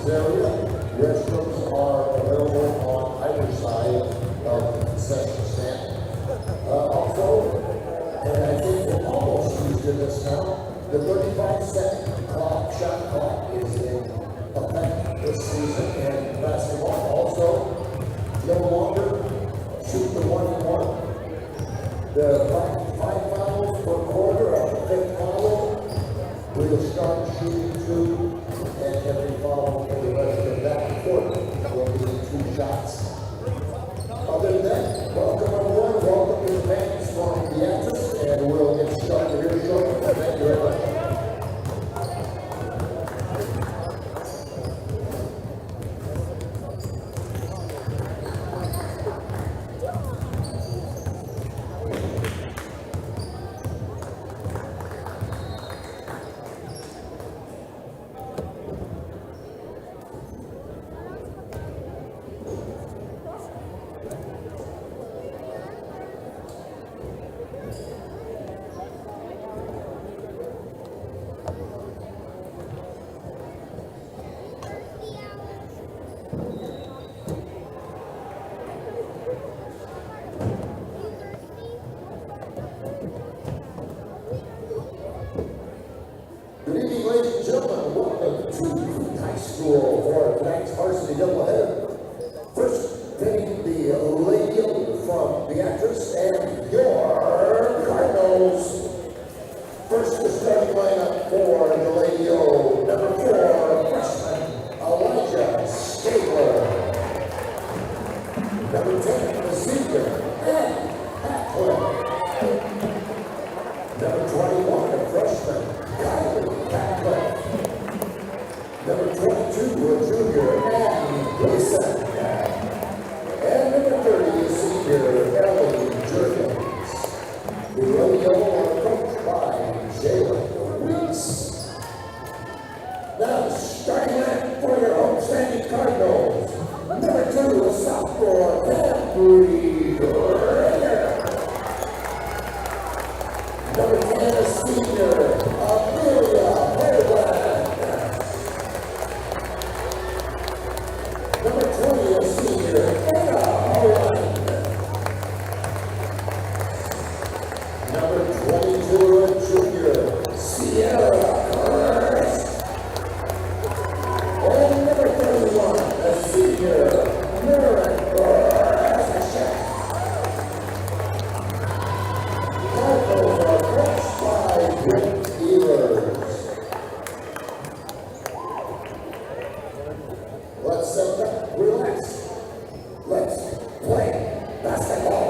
area. Restrooms are available on either side of the concession stand. Also, and I think we're almost used to this now, the 35-second shot clock is in effect this season in basketball. Also, no longer shoot the 1-and-1. The 5 fouls per quarter of the 5th foul. We will start shooting 2, and every foul for the rest of that quarter will be 2 shots. Other than that, welcome everyone. Welcome to the fans from Beatrice, and we'll get started here shortly. Thank you very much. Good evening, ladies and gentlemen. Welcome to Crete High School for tonight's varsity doubleheader. First, pitting the Lady O from Beatrice and your Cardinals. First, the starting lineup for the Lady O, number 4, freshman Elijah Stabler. Number 10, the senior, Ed Hackler. Number 21, the freshman Number 22, a junior, Annie Gleason. And number 30, a senior, Ellie Jurgens. The Lady O are coached by Jalen Weeks. Now, starting line for your homestanding Cardinals. Number 2, a sophomore, Avery Rainer. Number 10, a senior, Amelia Fairbanks. Number 20, a senior, Anna Holland. Number 22, a junior, Sierra Hurst. And number 31, a senior, Merrick Brasachek. Cardinals are coached by Rick Evers. Let's set up, relax. Let's play basketball.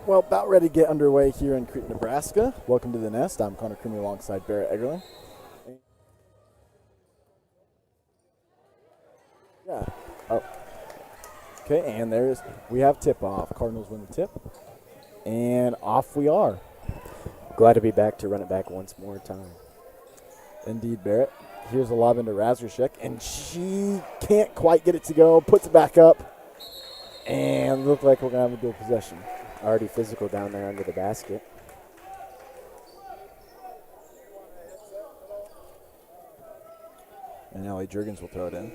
Well, about ready to get underway here in Crete, Nebraska. Welcome to the Nest. I'm Connor Crumey alongside Barrett Eggerling. Yeah. Oh. Okay, and we have tip-off. Cardinals win the tip. And off we are. Glad to be back to run it back once more time. Indeed, Barrett. Here's a lob into Razorchek, and she can't quite get it to go. Puts it back up. And look like we're going to have a dual possession. Already physical down there under the basket. And Ellie Jurgens will throw it in.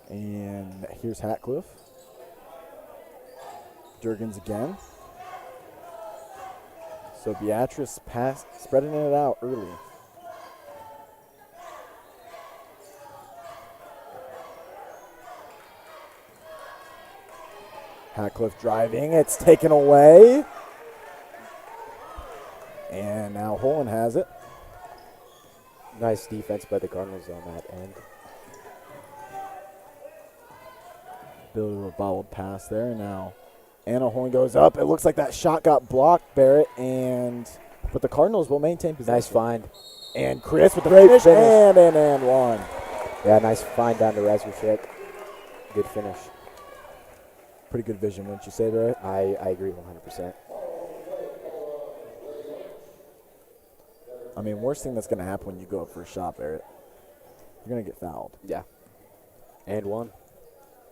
And here's Hatcliffe. Jurgens again. So Beatrice spreading it out early. Hatcliffe driving, it's taken away. And now Holland has it. Nice defense by the Cardinals on that end. Bit of a bobbled pass there. Now Anna Holland goes up. It looks like that shot got blocked, Barrett, but the Cardinals will maintain possession. Nice find. And Chris with the Great finish. finish. And one. Yeah, nice find down to Razorchek. Good finish. pretty good vision, wouldn't you say, Barrett? I agree 100%. I mean, worst thing that's going to happen when you go up for a shot, Barrett, you're going to get fouled. Yeah. And one.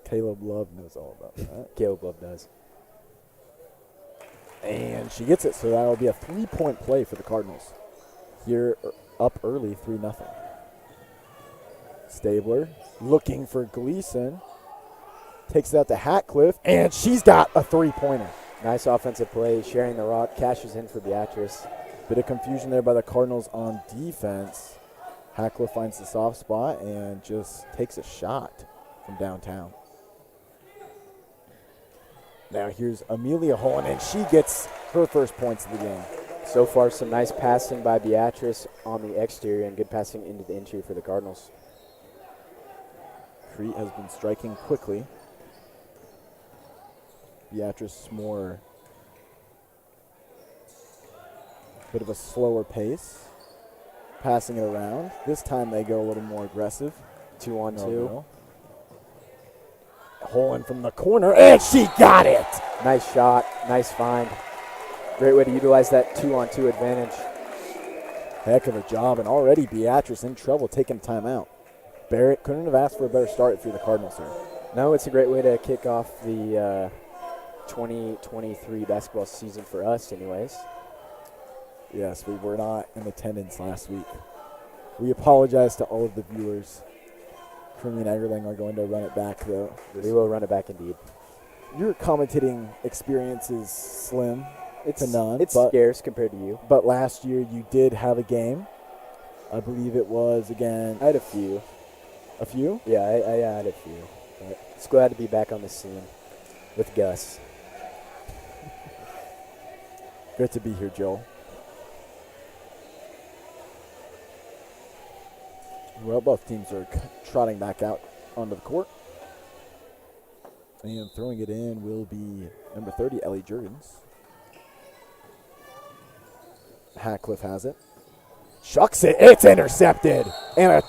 Caleb Love knows all about that. Caleb Love does. And she gets it, so that will be a 3-point play for the Cardinals. You're up early, 3-0. Stabler looking for Gleason. Takes it out to Hatcliffe, and she's got a 3-pointer. Nice offensive play, sharing the rock, cashes in for Beatrice. Bit of confusion there by the Cardinals on defense. Hatcliffe finds the soft spot and just takes a shot from downtown. Now here's Amelia Holland, and she gets her first points of the game. So far, some nice passing by Beatrice on the exterior and good passing into the interior for the Cardinals. Crete has been striking quickly. Beatrice more bit of a slower pace. Passing it around. This time they go a little more aggressive. 2-on-2. Holland from the corner, and she got it! Nice shot, nice find. Great way to utilize that 2-on-2 advantage. Heck of a job, and already Beatrice in trouble taking timeout. Barrett couldn't have asked for a better start if you're the Cardinals here. No, it's a great way to kick off the 2023 basketball season for us anyways. Yes, we were not in attendance last week. We apologize to all of the viewers. Crummy and Eggerling are going to run it back, though. We will run it back indeed. Your commentating experience is slim to none. It's but, scarce compared to you. But last year you did have a game. I believe it was, again, I had a few. A few? Yeah, I had a few. But it's glad to be back on the scene with Gus. Good to be here, Joel. Well, both teams are trotting back out onto the court. And throwing it in will be number 30, Ellie Jurgens. Hatcliffe has it. Chucks it. It's intercepted. And a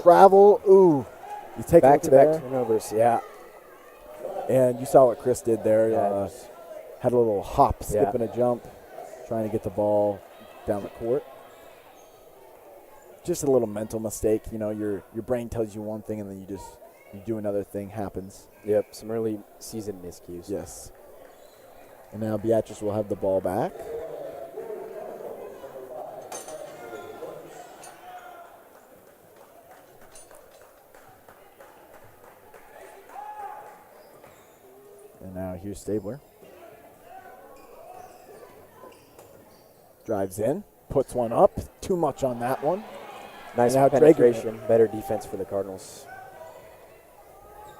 travel. Ooh. You take a look Back-to-back there. turnovers, yeah. And you saw what Chris did there. Yeah, had a little hop, skip, Yeah. and a jump, trying to get the ball down the court. Just a little mental mistake. You know, your brain tells you one thing, and then you do another thing. Happens. Yep, some early season miscues. Yes. And now Beatrice will have the ball back. And now here's Stabler. Drives in, puts one up. Too much on that one. Nice And now penetration, better defense for the Cardinals.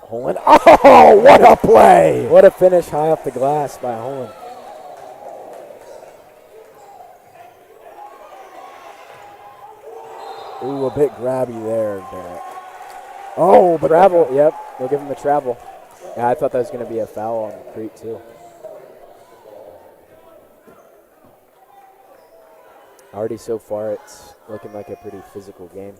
Holland. Oh, what a play! What a finish high off the glass by Holland. Ooh, a bit grabby there, Barrett. Oh, but Travel, yep, they'll give him the travel. Yeah, I thought that was going to be a foul on Crete too. Already so far, it's looking like a pretty physical game.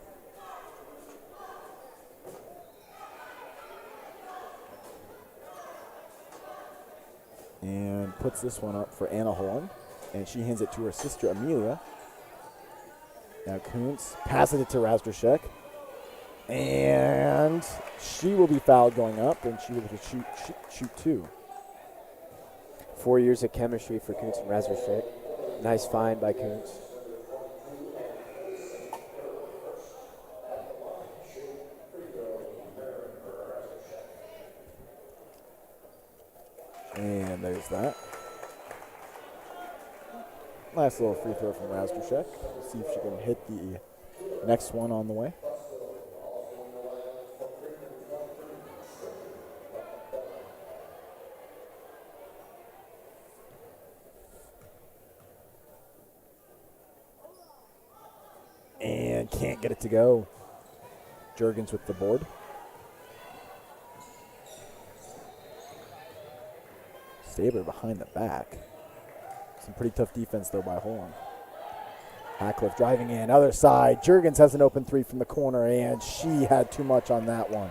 and puts this one up for Anna Holland, and she hands it to her sister Amelia. Now Kuntz passes it to Razdrashek, and she will be fouled going up, and she will shoot two. 4 years of chemistry for Kuntz and Razdrashek. Nice find by Kuntz. And there's that. Nice little free throw from Razdrashek. See if she can hit the next one on the way. And can't get it to go. Jurgens with the board. Stabler behind the back. Some pretty tough defense, though, by Holland. Hackliff driving in, other side. Jurgens has an open three from the corner, and she had too much on that one.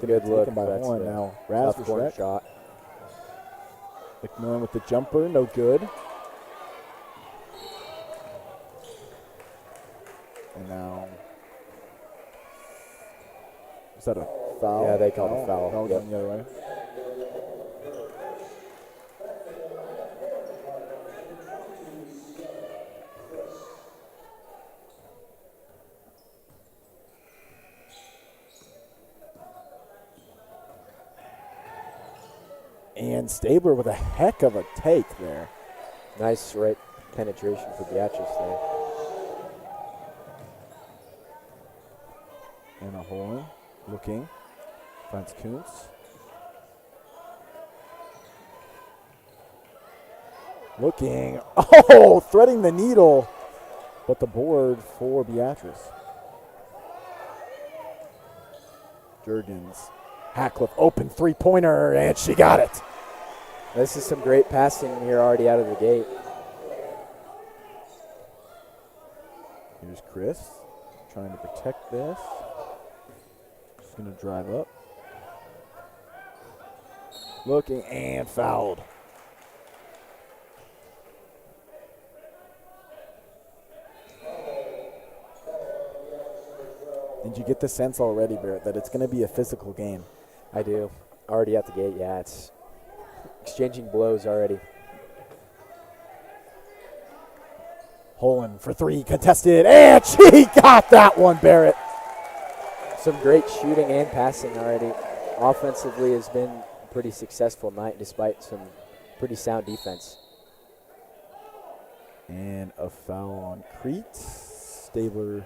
going to Good be look. taken by That's Horn a now. tough corner Razorcheck. shot. McMillan with the jumper, no good. And now, is that a foul? Yeah, they called a foul. Foul Yep. going the other way. And Stabler with a heck of a take there. Nice right penetration for Beatrice there. And a hole in, looking, finds Kuntz. Looking, oh, threading the needle, but the board for Beatrice. Jurgens, Hackliff, open three-pointer, and she got it. This is some great passing here already out of the gate. Here's Chris, trying to protect this. Just gonna drive up. Looking and fouled. Did you get the sense already, Barrett, that it's going to be a physical game? I do. Already at the gate, yeah. It's exchanging blows already. Holland for three, contested, and she got that one, Barrett. Some great shooting and passing already. Offensively has been a pretty successful night despite some pretty sound defense. And a foul on Crete. Stabler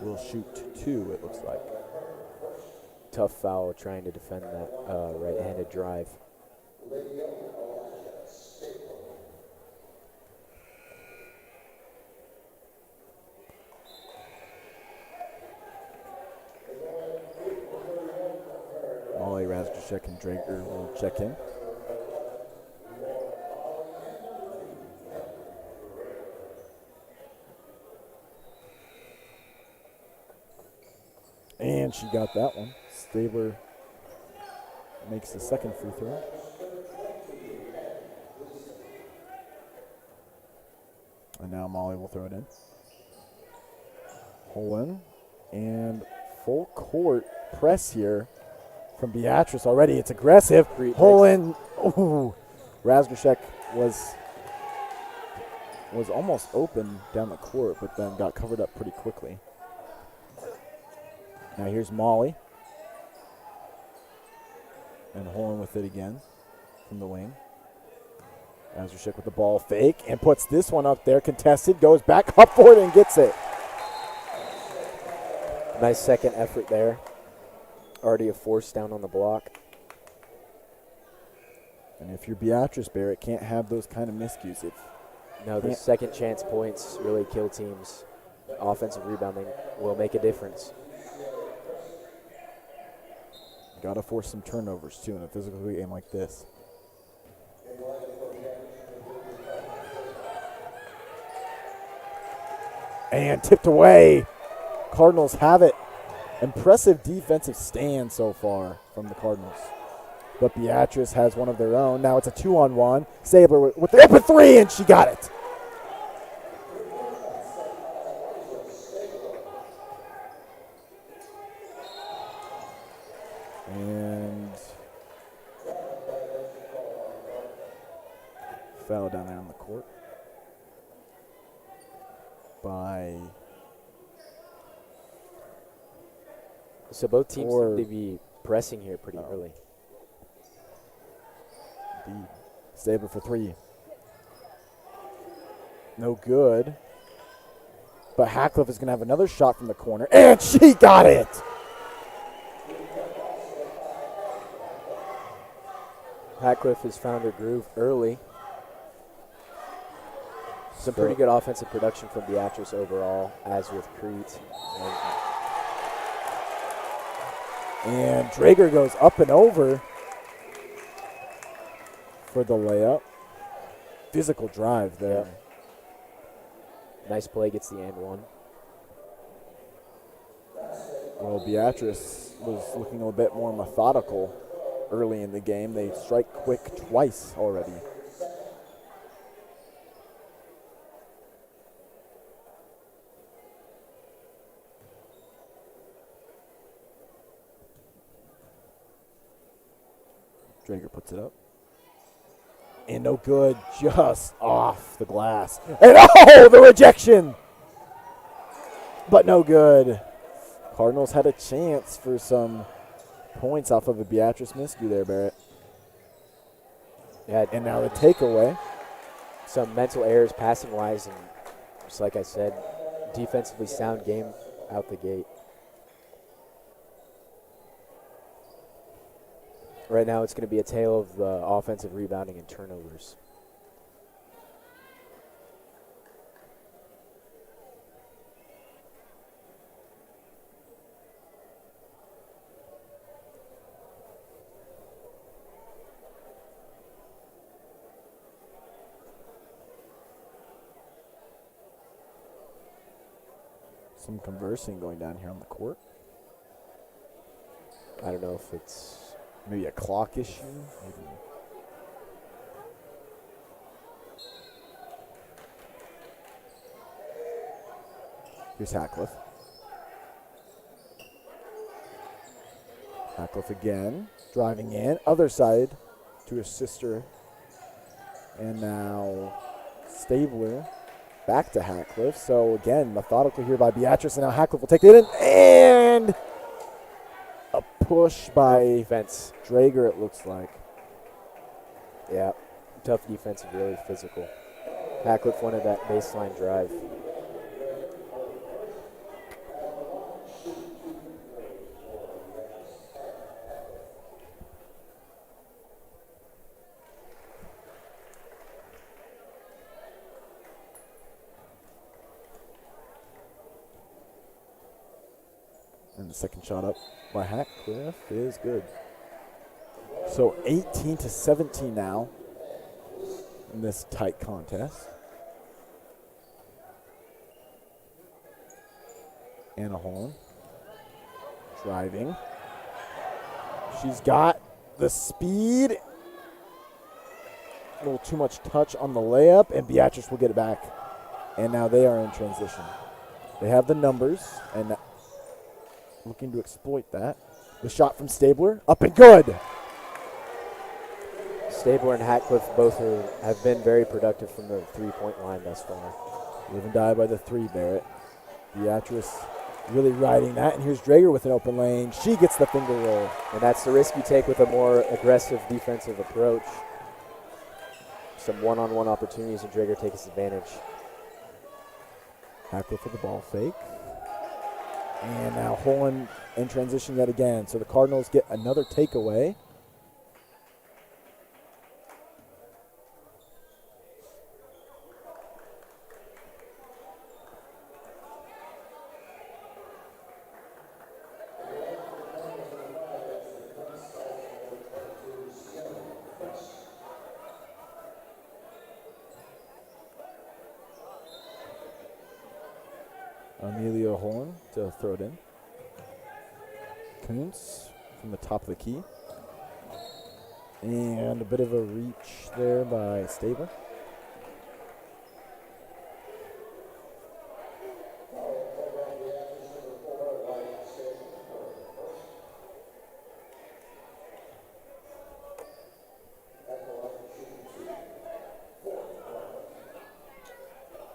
will shoot two, it looks like. Tough foul trying to defend that right-handed drive. Molly, Razorcheck, and Drager will check in. And she got that one. Stabler makes the second free throw. And now Molly will throw it in. Holland and full court press here from Beatrice already. It's aggressive. Holland, ooh. Razorcheck was almost open down the court, but then got covered up pretty quickly. Now here's Molly. And Holland with it again from the wing. Razorcheck with the ball fake and puts this one up there. Contested, goes back up for it and gets it. Nice second effort there. Already a force down on the block. And if you're Beatrice, Barrett, can't have those kind of miscues. No, the second chance points really kill teams. Offensive rebounding will make a difference. Got to force some turnovers, too, in a physical game like this. And tipped away. Cardinals have it. Impressive defensive stand so far from the Cardinals. But Beatrice has one of their own. Now it's a 2-on-1. Stabler with the open three, and she got it. And foul down there on the court by So both teams Or- seem to be pressing here pretty early. D. Stabler for three. No good. But Hackliff is going to have another shot from the corner, and she got it. Hackliff has found her groove early. Some pretty good offensive production from Beatrice overall, as with Crete. And Drager goes up and over for the layup. Physical drive there. Nice play, gets the and one. Well, Beatrice was looking a bit more methodical early in the game. They strike quick twice already. Drager puts it up. And no good, just off the glass. And oh, the rejection! But no good. Cardinals had a chance for some points off of a Beatrice miscue there, Barrett. Yeah, And now the takeaway. some mental errors passing-wise, and just like I said, defensively sound game out the gate. Right now it's going to be a tale of offensive rebounding and turnovers. Some conversing going down here on the court. I don't know if it's Maybe a clock issue. Maybe. Here's Hackliff. Hackliff again, driving in. Other side to his sister. And now Stabler back to Hackliff. So again, methodical here by Beatrice. And now Hackliff will take it in. And a push by defense. Drager, it looks like. Yeah, tough defense, really physical. Hackliff wanted that baseline drive. And the second shot up by Hackliff is good. So 18-17 now in this tight contest. Anna Holm driving. She's got the speed. A little too much touch on the layup, and Beatrice will get it back. And now they are in transition. They have the numbers, and looking to exploit that. The shot from Stabler, up and good. Stabler and Hackliff both have been very productive from the three-point line thus far. Live and die by the three, Barrett. Beatrice really riding that, and here's Drager with an open lane. She gets the finger roll. And that's the risk you take with a more aggressive defensive approach. Some one-on-one opportunities, and Drager takes advantage. Hackliff with the ball fake. And now Holland in transition yet again. So the Cardinals get another takeaway. Amelia Holland to throw it in. Kuntz from the top of the key. And a bit of a reach there by Stabler.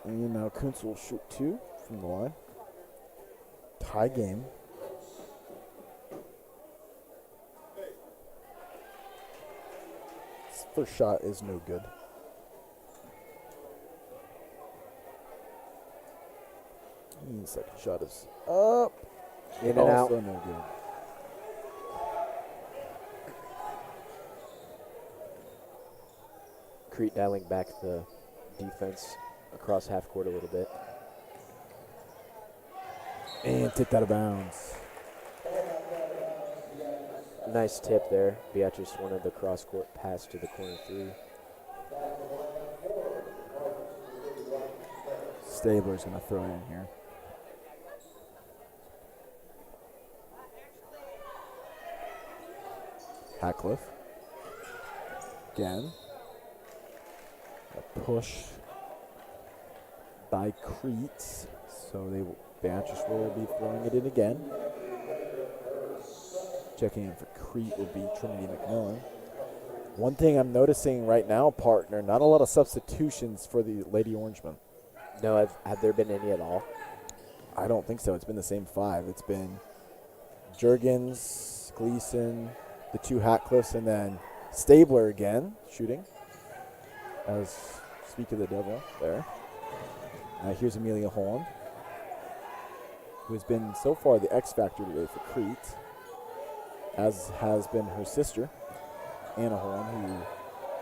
And now Kuntz will shoot two from the line. Tie game. This first shot is no good. And the second shot is up. In and out. Also no good. Crete dialing back the defense across half court a little bit. And tipped out of bounds. Nice tip there. Beatrice wanted the cross-court pass to the corner three. Stabler's going to throw it in here. Hatcliffe. Again. A push by Crete. So Beatrice will be throwing it in again. Checking in for Crete will be Trinity McMillan. One thing I'm noticing right now, partner, not a lot of substitutions for the Lady Orangemen. No, have there been any at all? I don't think so. It's been the same 5. It's been Juergens, Gleason, the 2 Hatcliffes, and then Stabler again, shooting. As speak of the devil there. Here's Amelia Holland, who has been so far the X factor today for Crete, as has been her sister, Anna Holland,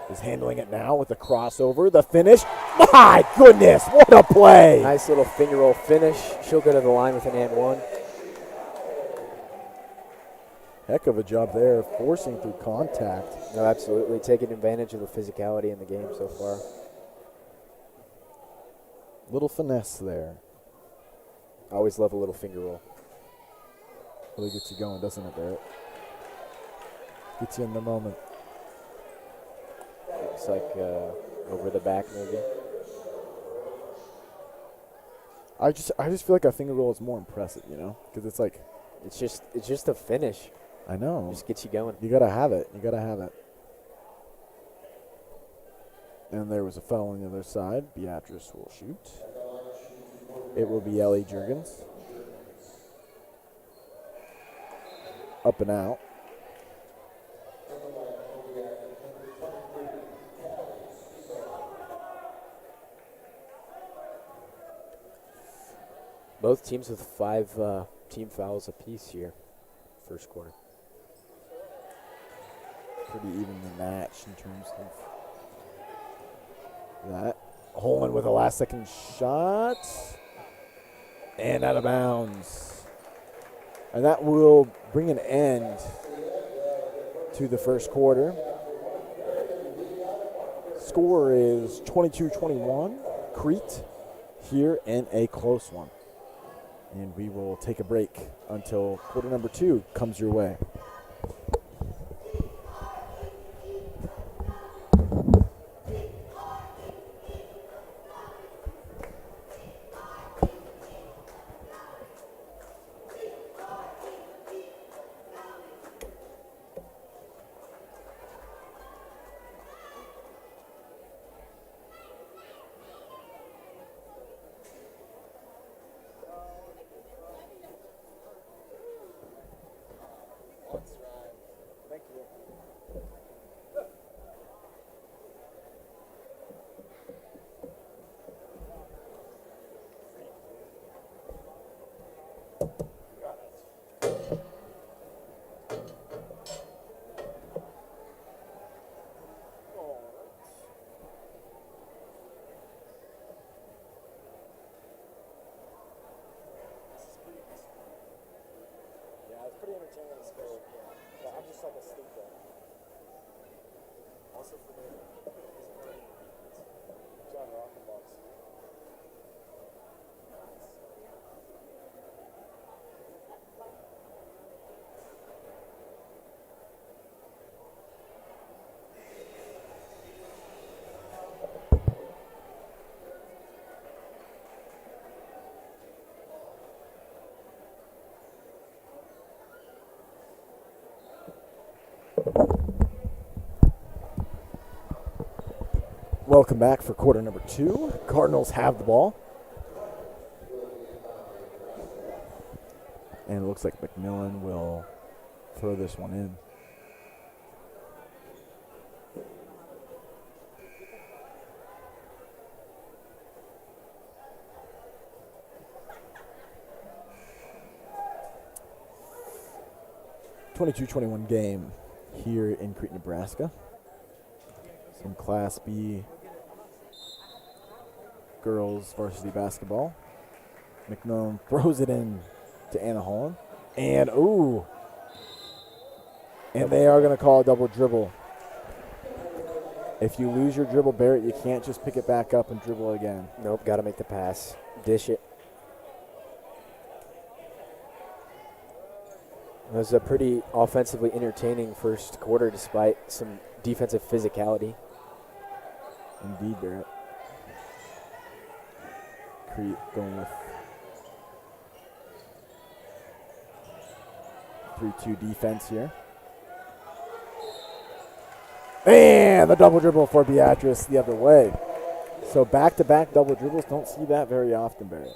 who is handling it now with the crossover, the finish. My goodness, what a play! Nice little finger roll finish. She'll go to the line with an and 1. Heck of a job there, forcing through contact. No, absolutely. Taking advantage of the physicality in the game so far. Little finesse there. I always love a little finger roll. Really gets you going, doesn't it, Barrett? Gets you in the moment. Looks like over the back maybe. I just feel like a finger roll is more impressive, you know, because it's like It's just a finish. I know. Just gets you going. You gotta have it. You gotta have it. And there was a foul on the other side. Beatrice will shoot. It will be Ellie Juergens. Up and out. Both teams with 5 team fouls apiece here, first quarter. Pretty evenly matched in terms of that. Holland with a last second shot. And out of bounds. And that will bring an end to the first quarter. Score is 22-21. Crete here in a close one. And we will take a break until quarter number 2 comes your way. Welcome back for quarter number 2. Cardinals have the ball. And it looks like McMillan will throw this one in. (22-21) game here in Crete, Nebraska. Some Class B girls varsity basketball. McMillan throws it in to Anna Holland. And, ooh. And they are going to call a double dribble. If you lose your dribble, Barrett, you can't just pick it back up and dribble again. Nope, got to make the pass. Dish it. was a pretty offensively entertaining first quarter despite some defensive physicality. Indeed, Barrett. Crete going with 3-2 defense here. And the double dribble for Beatrice the other way. So back-to-back double dribbles, don't see that very often, Barrett.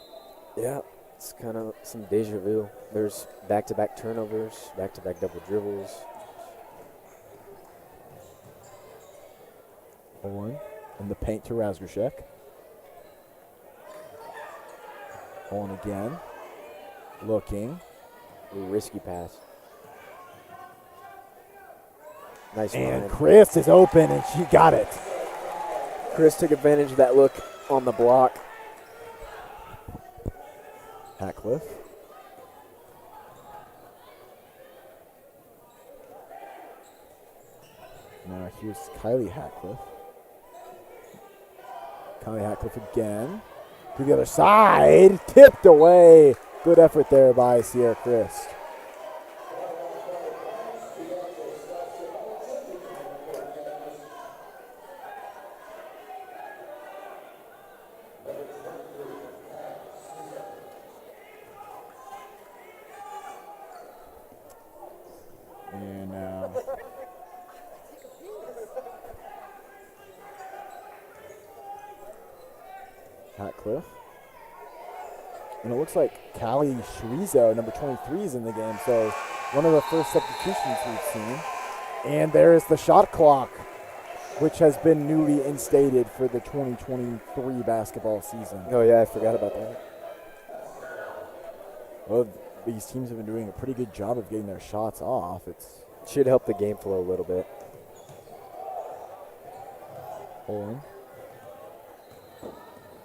Yeah, it's kind of some deja vu. There's back-to-back turnovers, back-to-back double dribbles. Owen in the paint to Razgrashek. Owen again. Looking. Ooh, risky pass. Nice And run. Chris is open, and she got it. Chris took advantage of that look on the block. Hatcliffe. Now here's Kylie Hatcliffe. Kylie Hatcliffe again. To the other side. Tipped away. Good effort there by Sierra Christ. And now Hatcliffe. And it looks like Callie Chorizo, number 23, is in the game. So one of the first substitutions we've seen. And there is the shot clock, which has been newly instated for the 2023 basketball season. Oh, yeah, I forgot about that. Well, these teams have been doing a pretty good job of getting their shots off. It's Should help the game flow a little bit. Olin.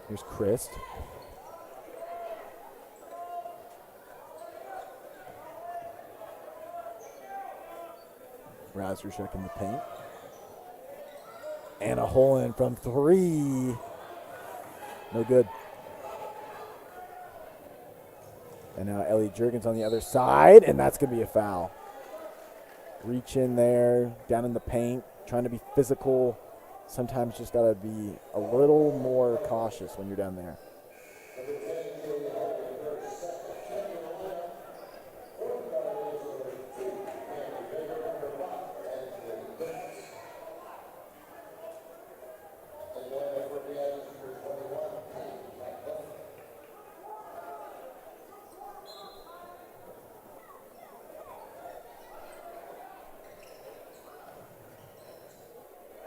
Here's Christ. Razgrashek in the paint. And a hole in from three. No good. And now Ellie Juergens on the other side, and that's going to be a foul. Reach in there, down in the paint, trying to be physical. Sometimes just got to be a little more cautious when you're down there.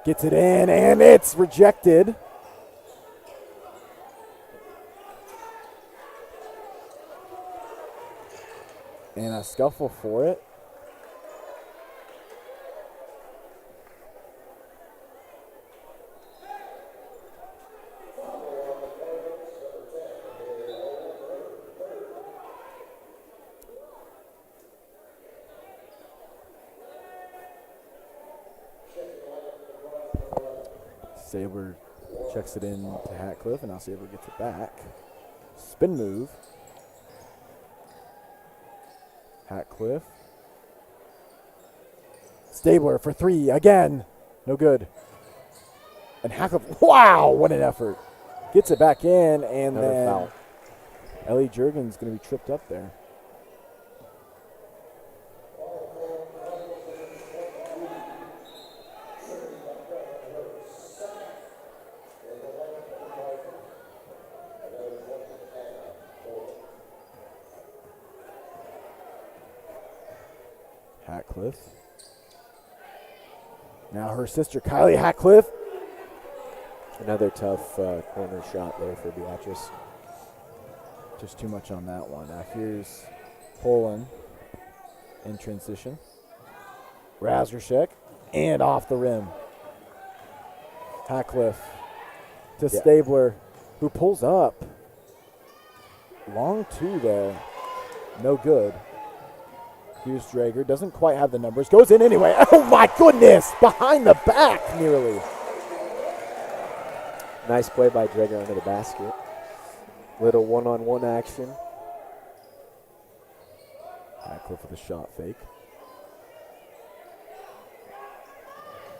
Gets it in, and it's rejected. And a scuffle for it. Saber checks it in to Hatcliffe, and now Saber gets it back. Spin move. Hatcliffe. Stabler for three again. No good. And Hatcliffe, wow, what an effort. Gets it back in, and Another then foul. Ellie Juergens going to be tripped up there. Hatcliffe. Now her sister Kylie Hatcliffe. Another tough corner shot there for Beatrice. Just too much on that one. Now here's Poland in transition. Razgrashek and off the rim. Hatcliffe to Stabler, who pulls up. Long two there. No good. Here's Drager. Doesn't quite have the numbers. Goes in anyway. Oh, my goodness. Behind the back, nearly. Nice play by Drager under the basket. Little one-on-one action. Hatcliffe with a shot fake.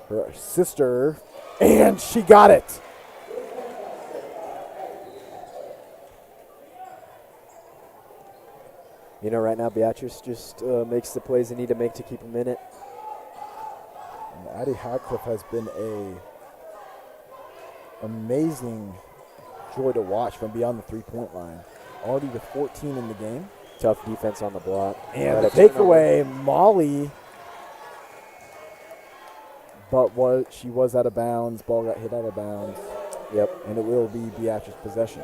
Her sister, and she got it. You know, right now Beatrice just makes the plays they need to make to keep them in it. And Addie Hatcliffe has been a amazing joy to watch from beyond the three-point line. Already with 14 in the game. Tough defense on the block. And the takeaway, Molly, but she was out of bounds. Ball got hit out of bounds. Yep. And it will be Beatrice's possession.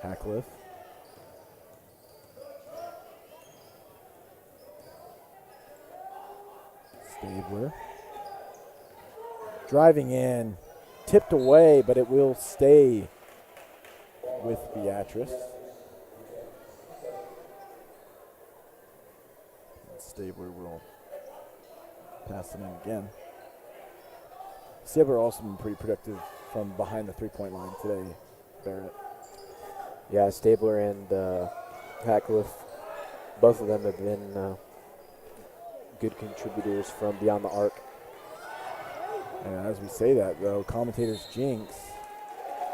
Hatcliffe. Stabler. Driving in. Tipped away, but it will stay with Beatrice. Stabler will pass it in again. Stabler also been pretty productive from behind the three-point line today, Barrett. Yeah, Stabler and Hatcliffe, both of them have been good contributors from beyond the arc. And as we say that, though, commentators jinx.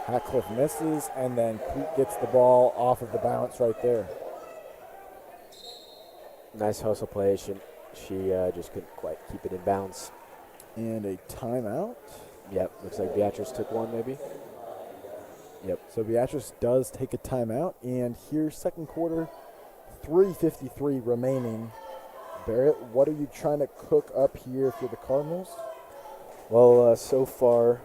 Hatcliffe misses, and then Crete gets the ball off of the bounce right there. Nice hustle play. She just couldn't quite keep it in bounds. And a timeout. Yep, looks like Beatrice took one maybe. Yep, so Beatrice does take a timeout, and here's second quarter, 3:53 remaining. Barrett, what are you trying to cook up here for the Cardinals? Well, so far,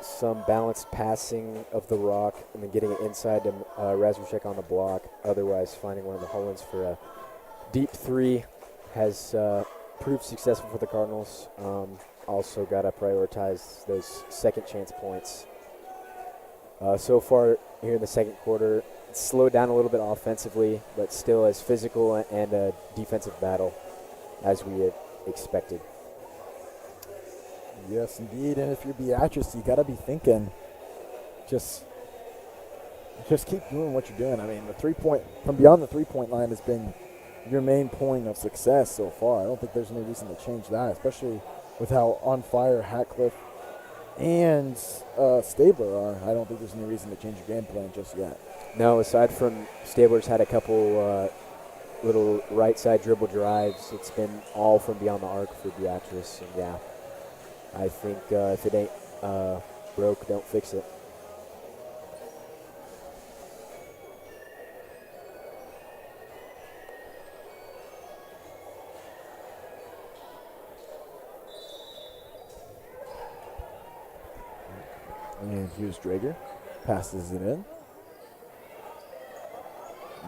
some balanced passing of the rock and then getting it inside to Razorchek on the block. Otherwise, finding one of the hole-ins for a deep three has proved successful for the Cardinals. Also got to prioritize those second chance points. So far here in the second quarter, it's slowed down a little bit offensively, but still as physical and a defensive battle as we had expected. Yes, indeed. And if you're Beatrice, you got to be thinking, just keep doing what you're doing. I mean, from beyond the three-point line has been your main point of success so far. I don't think there's any reason to change that, especially with how on fire Hatcliffe and Stabler are. I don't think there's any reason to change your game plan just yet. No, aside from Stabler's had a couple little right side dribble drives, it's been all from beyond the arc for Beatrice. And yeah, I think if it ain't broke, don't fix it. And here's Drager. Passes it in.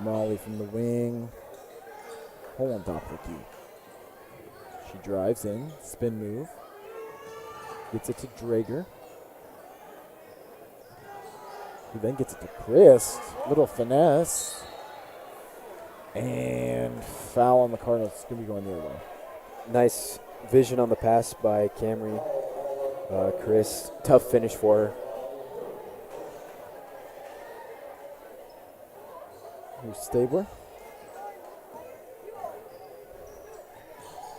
Molly from the wing. Hole on top of the key. She drives in. Spin move. Gets it to Drager. Who then gets it to Chris. Little finesse. And foul on the Cardinals. It's going to be going the other way. Nice vision on the pass by Camry. Chris, tough finish for her. Here's Stabler.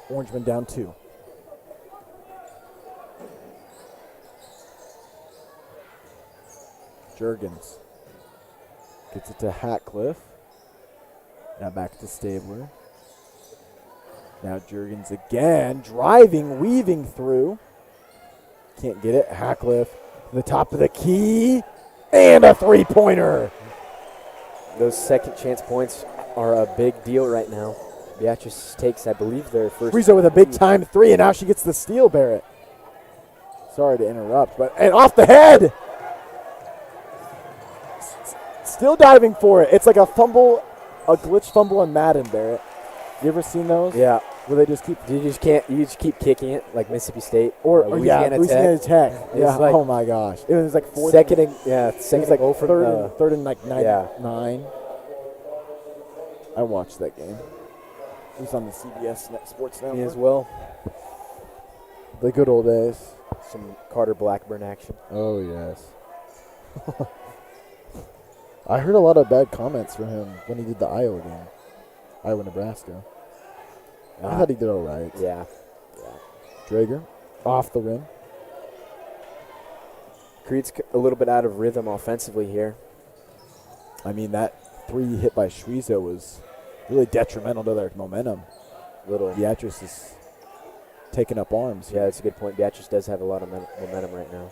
Orangeman down 2. Juergens gets it to Hatcliffe. Now back to Stabler. Now Juergens again, driving, weaving through. Can't get it. Hatcliffe to the top of the key. And a three-pointer. Those second chance points are a big deal right now. Beatrice takes, I believe, their first. Rizzo with a big-time three, and now she gets the steal, Barrett. Sorry to interrupt, and off the head! Still diving for it. It's like a fumble, a glitch fumble in Madden, Barrett. You ever seen those? Yeah. Where they just keep... You just keep kicking it, like Mississippi State. Or Louisiana Tech. Yeah, like oh my gosh. It was like second and goal from third and like 9. Yeah. 9. I watched that game. He was on the CBS Sports Network. Me as well. The good old days. Some Carter Blackburn action. Oh, yes. I heard a lot of bad comments from him when he did the Iowa game. Iowa, Nebraska. I thought he did all right. Yeah. Drager, off the rim. Crete's a little bit out of rhythm offensively here. I mean, that 3 hit by Schwiezo was really detrimental to their momentum. Beatrice is taking up arms. Yeah, that's a good point. Beatrice does have a lot of momentum right now.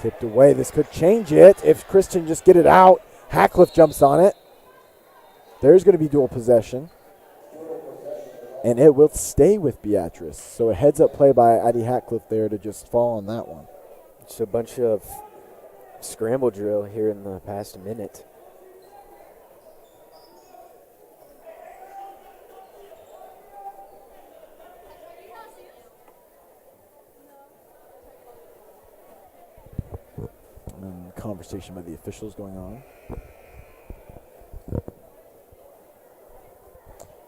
Tipped away. This could change it if Christian just get it out. Hackcliffe jumps on it. There's going to be dual possession. And it will stay with Beatrice. So a heads-up play by Addie Hackcliffe there to just fall on that one. It's a bunch of scramble drill here in the past minute. And conversation by the officials going on.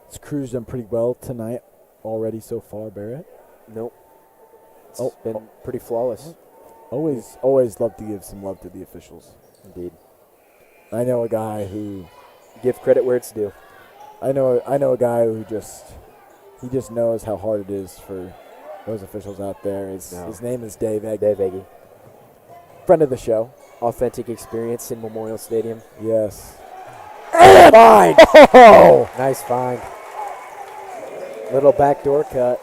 This crew's done pretty well tonight already so far, Barrett. Nope. It's been pretty flawless. Always love to give some love to the officials. Indeed. I know a guy who Give credit where it's due. I know a guy who just knows how hard it is for those officials out there. His name is Dave Egg. Dave Eggy. Friend of the show. Authentic experience in Memorial Stadium. Yes. And find! Oh! Nice find. Little backdoor cut.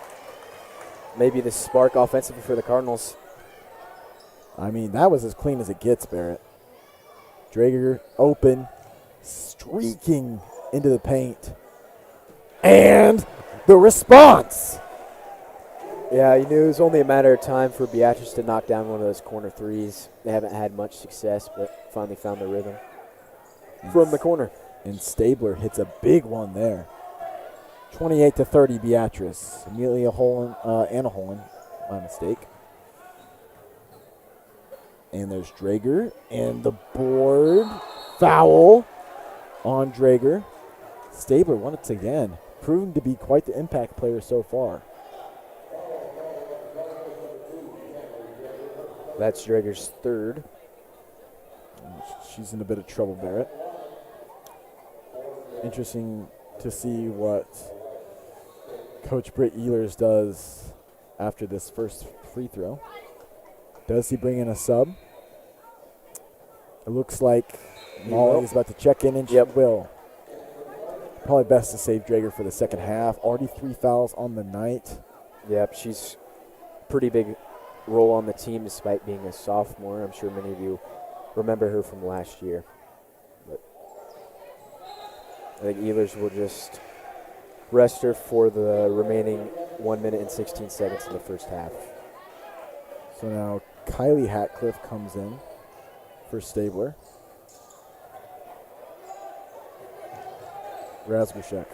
Maybe the spark offensively for the Cardinals. I mean, that was as clean as it gets, Barrett. Drager open, streaking into the paint. And the response. Yeah, you knew it was only a matter of time for Beatrice to knock down one of those corner threes. They haven't had much success, but finally found the rhythm from the corner. And Stabler hits a big one there. 28-30 Beatrice. Amelia Holland, Anna Holland, my mistake. And there's Drager. And the board foul on Drager. Stabler once again, proving to be quite the impact player so far. That's Drager's third. She's in a bit of trouble, Barrett. Interesting to see what Coach Britt Ehlers does after this first free throw. Does he bring in a sub? It looks like Molly is about to check in, and she will. Probably best to save Drager for the second half. Already 3 fouls on the night. Yep, she's pretty big role on the team despite being a sophomore. I'm sure many of you remember her from last year. But I think Ehlers will just rest her for the remaining 1 minute and 16 seconds in the first half. So now Kylie Hackcliffe comes in for Stabler. Razbushek.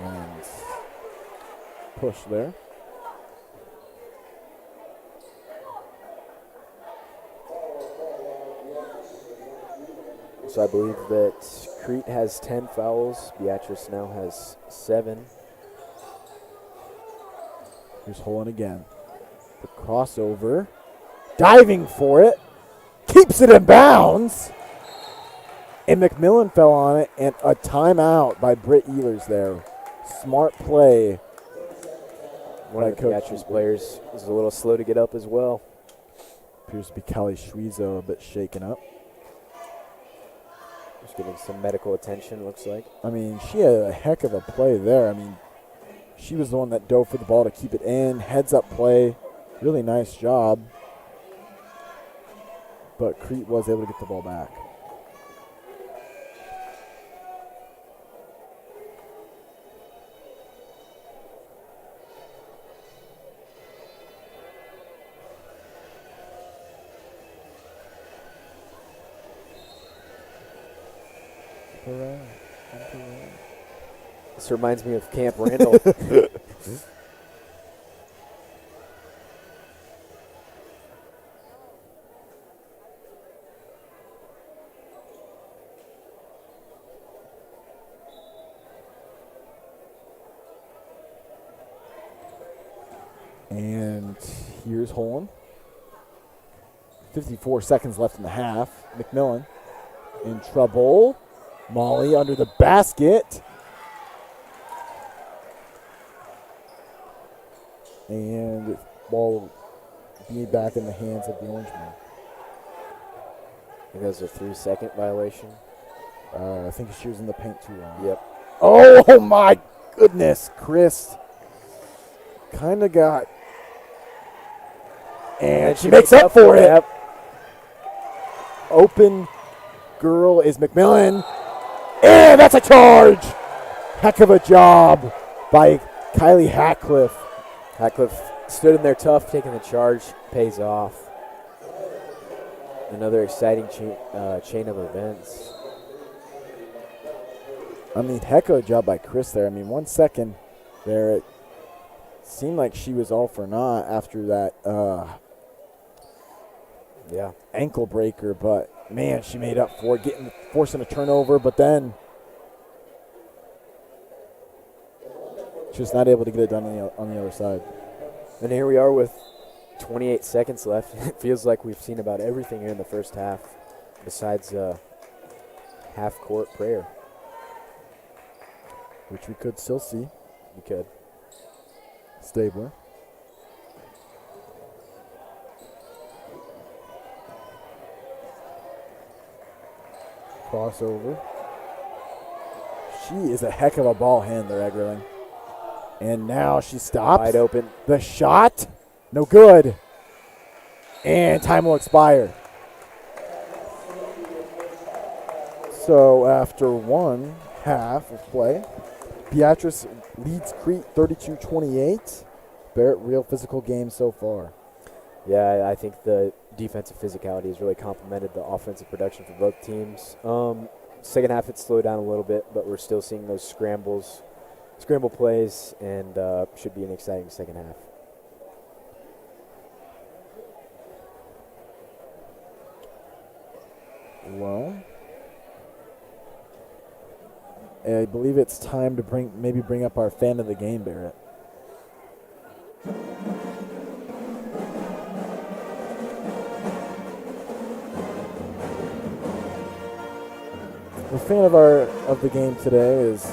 And push there. So I believe that Crete has 10 fouls. Beatrice now has 7. Here's Holland again. The crossover. Diving for it. Keeps it in bounds. And McMillan fell on it. And a timeout by Britt Ehlers there. Smart play. One of the Beatrice players is a little slow to get up as well. Appears to be Callie Schwiezo a bit shaken up. Just getting some medical attention, looks like. I mean, she had a heck of a play there. I mean, she was the one that dove for the ball to keep it in. Heads up play. Really nice job. But Crete was able to get the ball back. This reminds me of Camp Randall. And here's Holland. 54 seconds left in the half. McMillan in trouble. Molly under the basket. And ball be back in the hands of the Orangemen. I think that was a 3-second violation. I think she was in the paint too long. Yep. Oh my goodness, Chris kind of got, and she makes up for it. Yep. Open girl is McMillan, and that's a charge. Heck of a job by Kylie Hatcliffe. Hatcliffe stood in there tough, taking the charge, pays off. Another exciting chain of events. I mean, heck of a job by Chris there. I mean, 1 second there, it seemed like she was all for naught after that ankle breaker. But, man, she made up for it, forcing a turnover. But then just not able to get it done on the other side. And here we are with 28 seconds left. It feels like we've seen about everything here in the first half besides half-court prayer. Which we could still see. We could. Stabler. Crossover. She is a heck of a ball handler, Eggerling. And now she stops. Wide open. The shot, no good. And time will expire. So after one half of play, Beatrice leads Crete 32-28. Barrett, real physical game so far. Yeah, I think the defensive physicality has really complemented the offensive production for both teams. Second half, it slowed down a little bit, but we're still seeing those scramble plays, and should be an exciting second half. Well, I believe it's time to bring up our fan of the game, Barrett. The fan of the game today is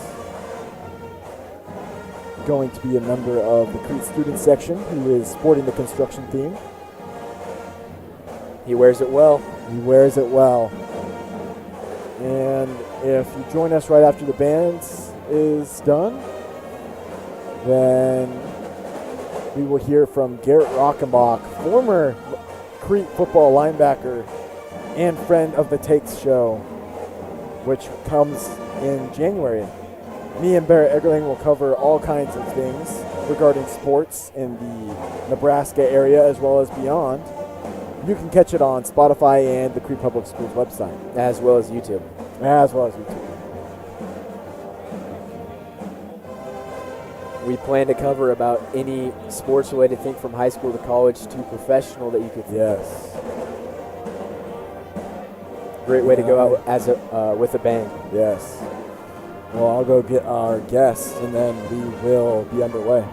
going to be a member of the Crete student section who is sporting the construction theme. He wears it well. He wears it well. And if you join us right after the band is done, then we will hear from Garrett Rockenbach, former Crete football linebacker and friend of the Takes show, which comes in January. Me and Barrett Eggerling will cover all kinds of things regarding sports in the Nebraska area as well as beyond. You can catch it on Spotify and the Crete Public Schools website. As well as YouTube. We plan to cover about any sports-related thing from high school to college to professional that you could think of. Yes. Great way to go out as with a bang. Yes. Well, I'll go get our guests, and then we will be underway.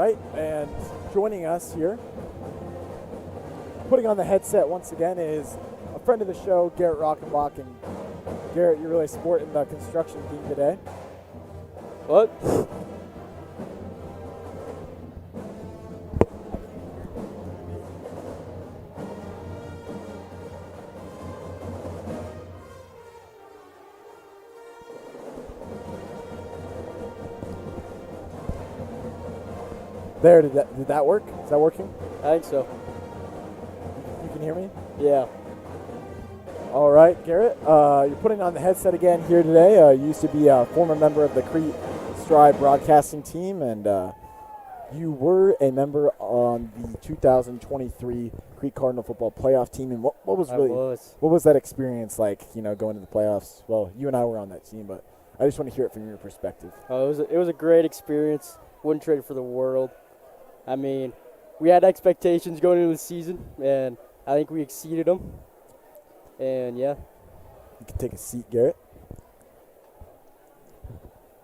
right, and joining us here, putting on the headset once again, is a friend of the show, Garrett Rockenbach. And Garrett, you're really sporting the construction theme today. What? There, did that work? Is that working? I think so. You can hear me? Yeah. All right, Garrett, you're putting on the headset again here today. You used to be a former member of the Crete Stride broadcasting team, and you were a member on the 2023 Crete Cardinal football playoff team. And what was that experience like? You know, going to the playoffs. Well, you and I were on that team, but I just want to hear it from your perspective. It was a great experience. Wouldn't trade it for the world. I mean, we had expectations going into the season, and I think we exceeded them. And, yeah. You can take a seat, Garrett.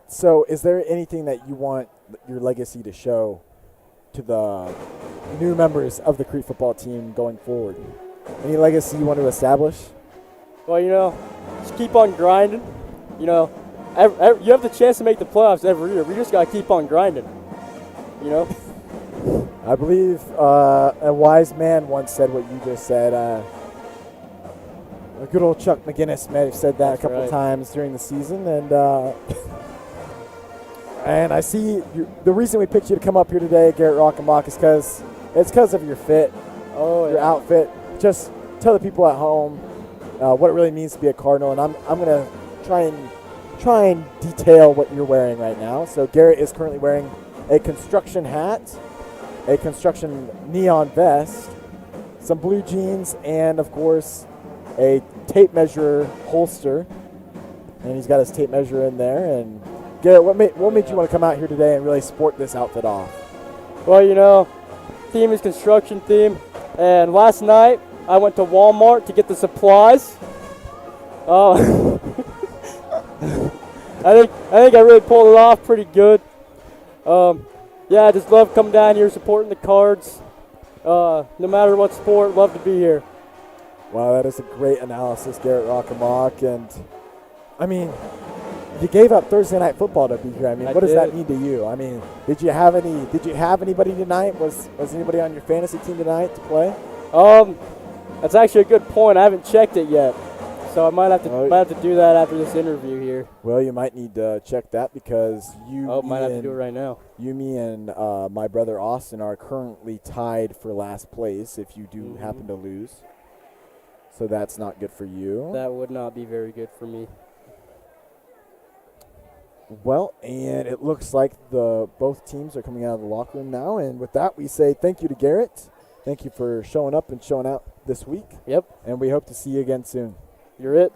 So is there anything that you want your legacy to show to the new members of the Crete football team going forward? Any legacy you want to establish? Well, you know, just keep on grinding. You know, you have the chance to make the playoffs every year. We just got to keep on grinding, you know? I believe a wise man once said what you just said. A good old Chuck McGinnis may have said that a couple times during the season, and I see the reason we picked you to come up here today, Garrett Rockenbach, is because of your fit, your outfit. Just tell the people at home what it really means to be a Cardinal, and I'm gonna try and detail what you're wearing right now. So Garrett is currently wearing a construction hat, a construction neon vest, some blue jeans, and of course a tape measure holster. And he's got his tape measure in there. And Garrett, what made you want to come out here today and really sport this outfit off? Well, you know, theme is construction theme. And last night I went to Walmart to get the supplies. I think I really pulled it off pretty good. Yeah, I just love coming down here supporting the Cards. No matter what sport, love to be here. Wow, that is a great analysis, Garrett Rockenbach. And I mean, you gave up Thursday night football to be here. I mean, what does that mean to you? I mean, did you have anybody tonight? Was anybody on your fantasy team tonight to play? That's actually a good point. I haven't checked it yet. So I might have to do that after this interview here. Well, you might need to check that because might have to do it right now. You, me, and my brother Austin are currently tied for last place if you do happen to lose. So that's not good for you. That would not be very good for me. Well, and it looks like both teams are coming out of the locker room now. And with that, we say thank you to Garrett. Thank you for showing up and showing out this week. Yep. And we hope to see you again soon. You're it.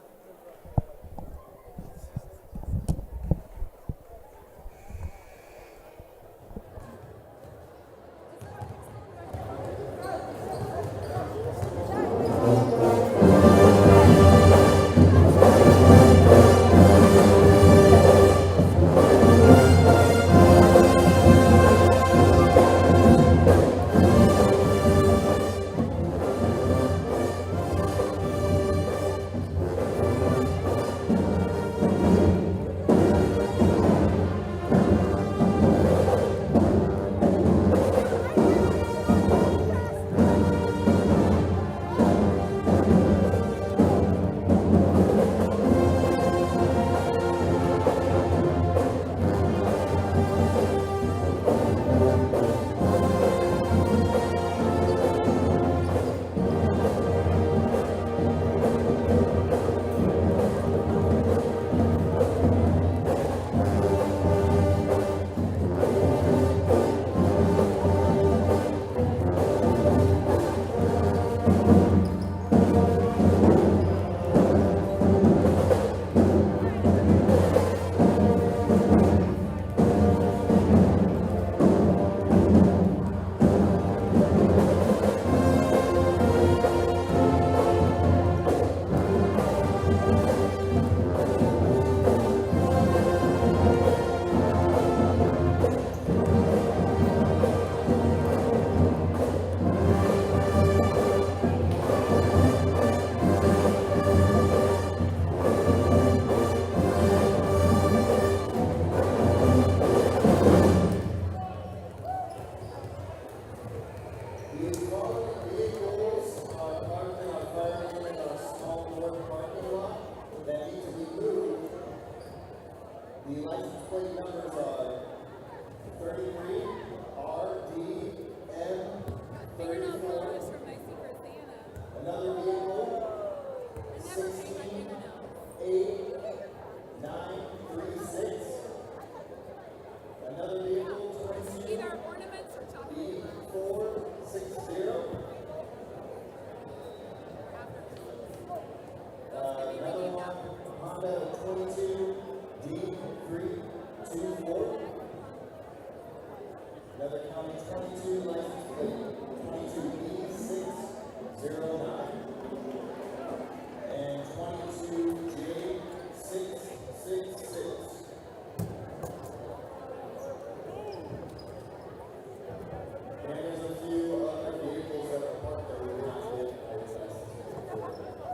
vehicles are parked in our parking in our small work parking lot that need to be moved. The license plate numbers are 33 RDM 34. Another vehicle 16836. Another vehicle 22 B460. Another one Honda 22 D324. Another county 22 license plate 22B609 and 22J666. And there's a few other vehicles that are parked that we did not get driver's licenses for.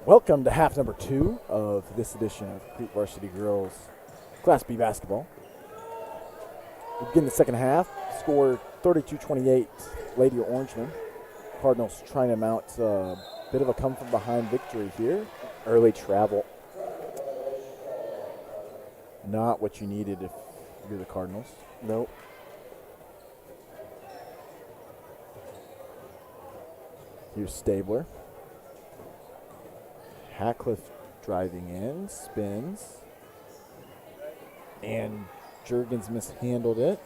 Welcome to half number 2 of this edition of Crete Varsity Girls Class B basketball. We begin the second half. Score 32-28, Lady Orangemen. Cardinals trying to mount a bit of a come-from-behind victory here. Early travel. Not what you needed if you're the Cardinals. Nope. Here's Stabler. Hackcliffe driving in, spins. And Juergens mishandled it.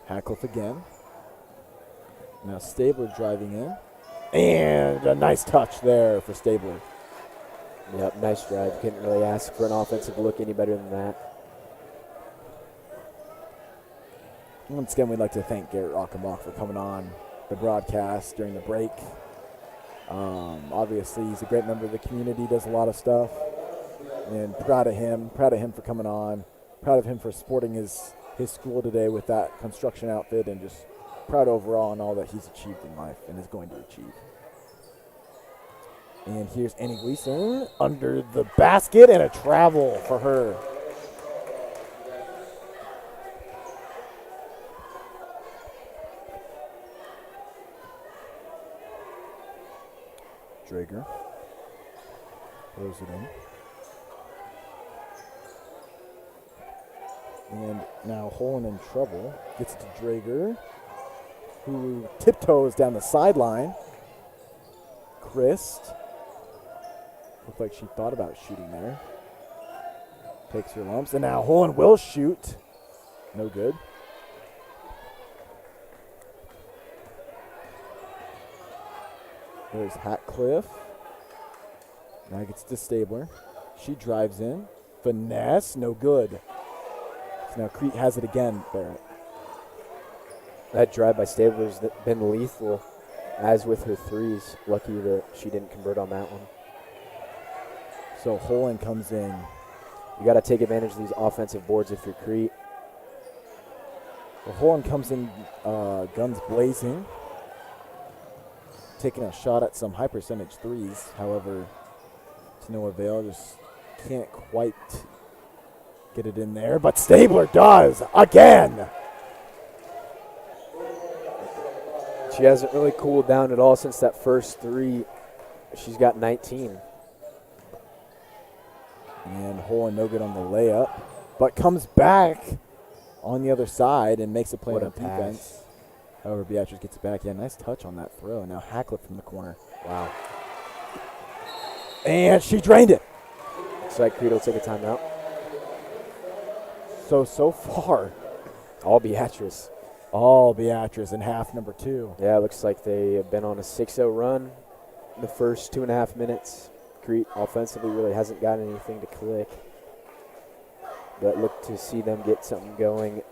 Hackcliffe again. Now Stabler driving in. And a nice touch there for Stabler. Yep, nice drive. Couldn't really ask for an offensive look any better than that. Once again, we'd like to thank Garrett Rockenbach for coming on the broadcast during the break. Obviously, he's a great member of the community, does a lot of stuff. And proud of him for coming on. Proud of him for supporting his school today with that construction outfit, and just proud overall on all that he's achieved in life and is going to achieve. And here's Annie Gleason under the basket, and a travel for her. Drager throws it in. And now Holland in trouble. Gets it to Drager, who tiptoes down the sideline. Christ. Looked like she thought about shooting there. Takes her lumps. And now Holland will shoot. No good. There's Hackcliffe. Now gets to Stabler. She drives in. Finesse. No good. So now Crete has it again, Barrett. That drive by Stabler's been lethal, as with her threes. Lucky that she didn't convert on that one. So Holland comes in. You got to take advantage of these offensive boards if you're Crete. Well, Holland comes in guns blazing. Taking a shot at some high percentage threes. However, to no avail. Just can't quite get it in there. But Stabler does again. She hasn't really cooled down at all since that first three. She's got 19. And Holland no good on the layup. But comes back on the other side and makes a play What on a pass. defense. However, Beatrice gets it back. Yeah, nice touch on that throw. Now Hackcliffe from the corner. Wow. And she drained it. Looks like Crete will take a timeout. So far, All Beatrice. all Beatrice in half number 2. Yeah, it looks like they have been on a 6-0 run in the first 2.5 minutes. Crete offensively really hasn't got anything to click. But look to see them get something going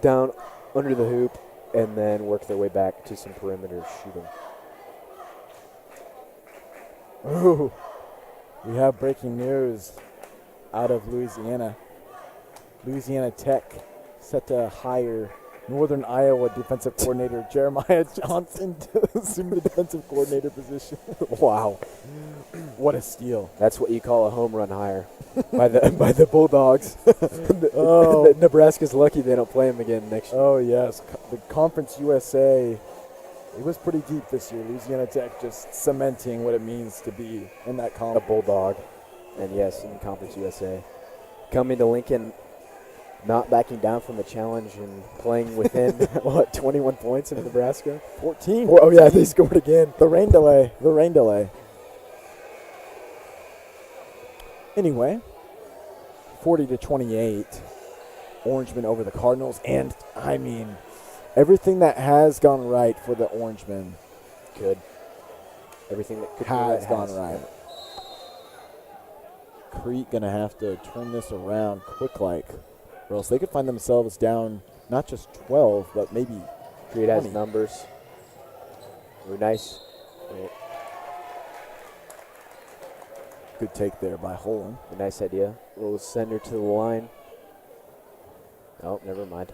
down under the hoop and then work their way back to some perimeter shooting. Ooh, we have breaking news. out of Louisiana. Louisiana Tech set to hire Northern Iowa defensive coordinator Jeremiah Johnson to assume the defensive coordinator position. Wow. What a steal. That's what you call a home run hire by the Bulldogs. Oh. Nebraska's lucky they don't play him again next year. Oh, yes. The Conference USA, it was pretty deep this year. Louisiana Tech just cementing what it means to be in that A conference. Bulldog. And yes, in Conference USA. Coming to Lincoln, not backing down from the challenge and playing within, 21 points of Nebraska? 14. Oh, yeah, they scored again. The rain delay. Anyway, 40-28, Orangemen over the Cardinals. And, I mean, everything that has gone right for the Orangemen Good. Everything that could has go gone right. Crete going to have to turn this around quick-like, or else they could find themselves down not just 12, but maybe Crete has 20. numbers. Very nice. Good take there by Holland. A nice idea. A little sender to the line. Oh, never mind.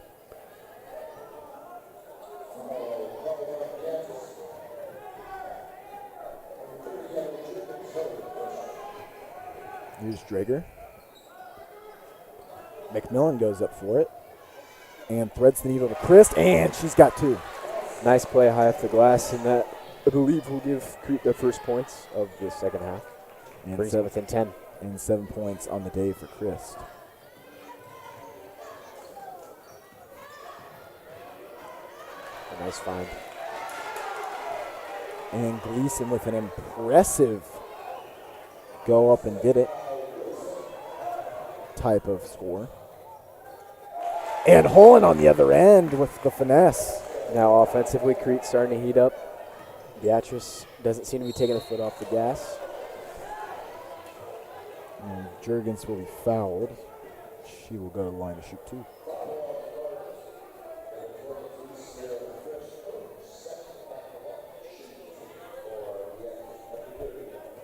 Here's Drager. McMillan goes up for it and threads the needle to Christ, and she's got 2. Nice play high off the glass, and that, I believe, will give Crete their first points of the second half. And Brings it within 10. and 7 points on the day for Christ. A nice find. And Gleason with an impressive go up and get it type of score. And Holland on the other end with the finesse. Now offensively, Crete starting to heat up. Beatrice doesn't seem to be taking the foot off the gas. And Jurgens will be fouled. She will go to the line to shoot 2.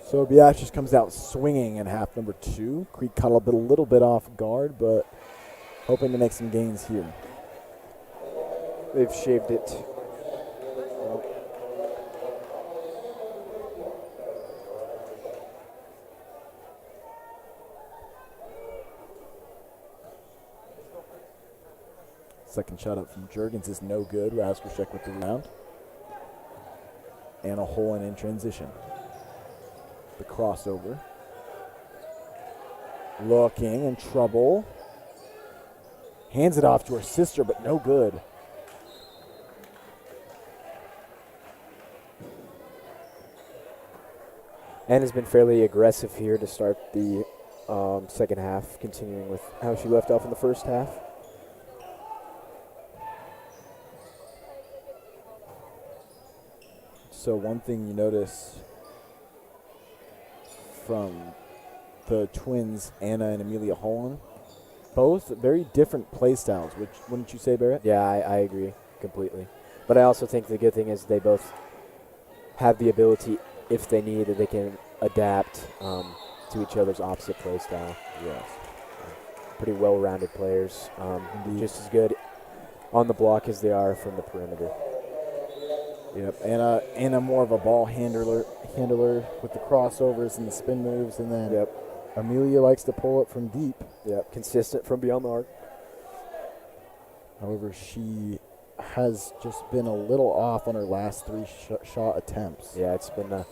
So Beatrice comes out swinging in half number 2. Crete caught a little bit off guard, but hoping to make some gains here. They've shaved it. Second shot up from Jurgens is no good. Rasmussen with the rebound. And a hole in transition. The crossover. Looking in trouble. Hands it off to her sister, but no good. And has been fairly aggressive here to start the second half, continuing with how she left off in the first half. So one thing you notice from the twins, Anna and Amelia Holland, both very different play styles, which wouldn't you say, Barrett? Yeah, I agree completely. But I also think the good thing is they both have the ability, if they need, that they can adapt to each other's opposite play style. Yes. Pretty well-rounded players, Indeed. just as good on the block as they are from the perimeter. Yep, Anna more of a ball handler with the crossovers and the spin moves, and then Amelia likes to pull it from deep. Yep, consistent from beyond the arc. However, she has just been a little off on her last 3 shot attempts. Yeah, it's been a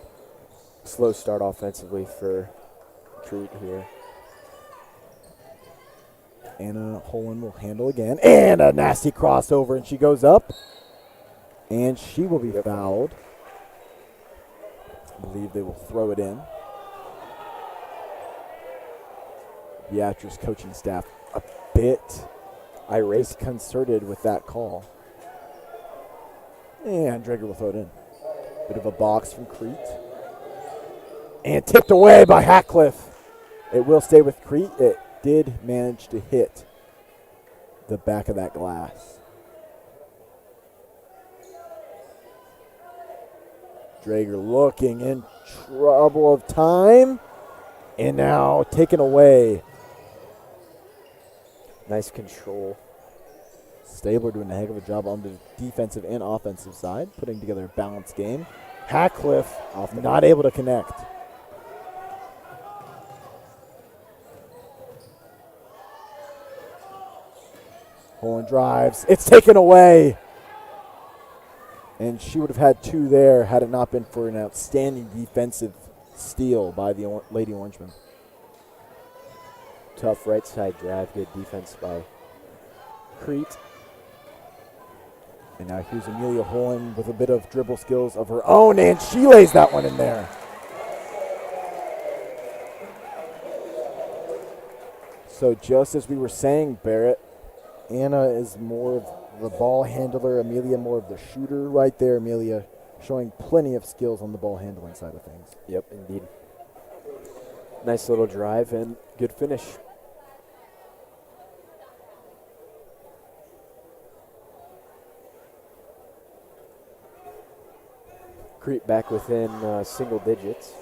slow start offensively for Crete here. Anna Holland will handle again, and a nasty crossover, and she goes up, and she will be fouled. I believe they will throw it in. Beatrice coaching staff a bit Irate. disconcerted with that call. And Drager will throw it in. Bit of a box from Crete. And tipped away by Hatcliffe. It will stay with Crete. It did manage to hit the back of that glass. Drager looking in trouble of time. And now taken away Nice control. Stabler doing a heck of a job on the defensive and offensive side, putting together a balanced game. Hatcliffe not able to connect. Holland drives. It's taken away. And she would have had 2 there had it not been for an outstanding defensive steal by the Lady Orangemen. Tough right side drive. Good defense by Crete. And now here's Amelia Holland with a bit of dribble skills of her own, and she lays that one in there. So just as we were saying, Barrett, Anna is more of the ball handler, Amelia more of the shooter right there. Amelia showing plenty of skills on the ball handling side of things. Yep, indeed. Nice little drive and good finish. Crete back within single digits.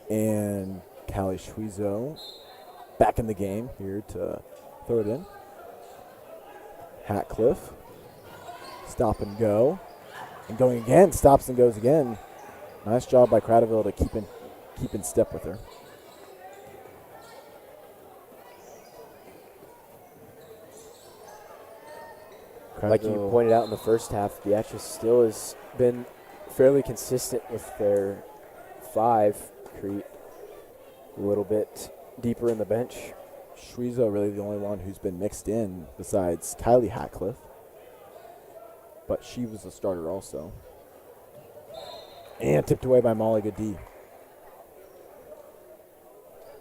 And Callie Schwizo back in the game here to throw it in. Hatcliffe, stop and go. And going again, stops and goes again. Nice job by Cradaville to keep in step with her. Like you pointed out in the first half, Beatrice still has been fairly consistent with their 5. Crete a little bit deeper in the bench. Schwizo really the only one who's been mixed in besides Kylie Hatcliffe. But she was a starter also. And tipped away by Molly Goody.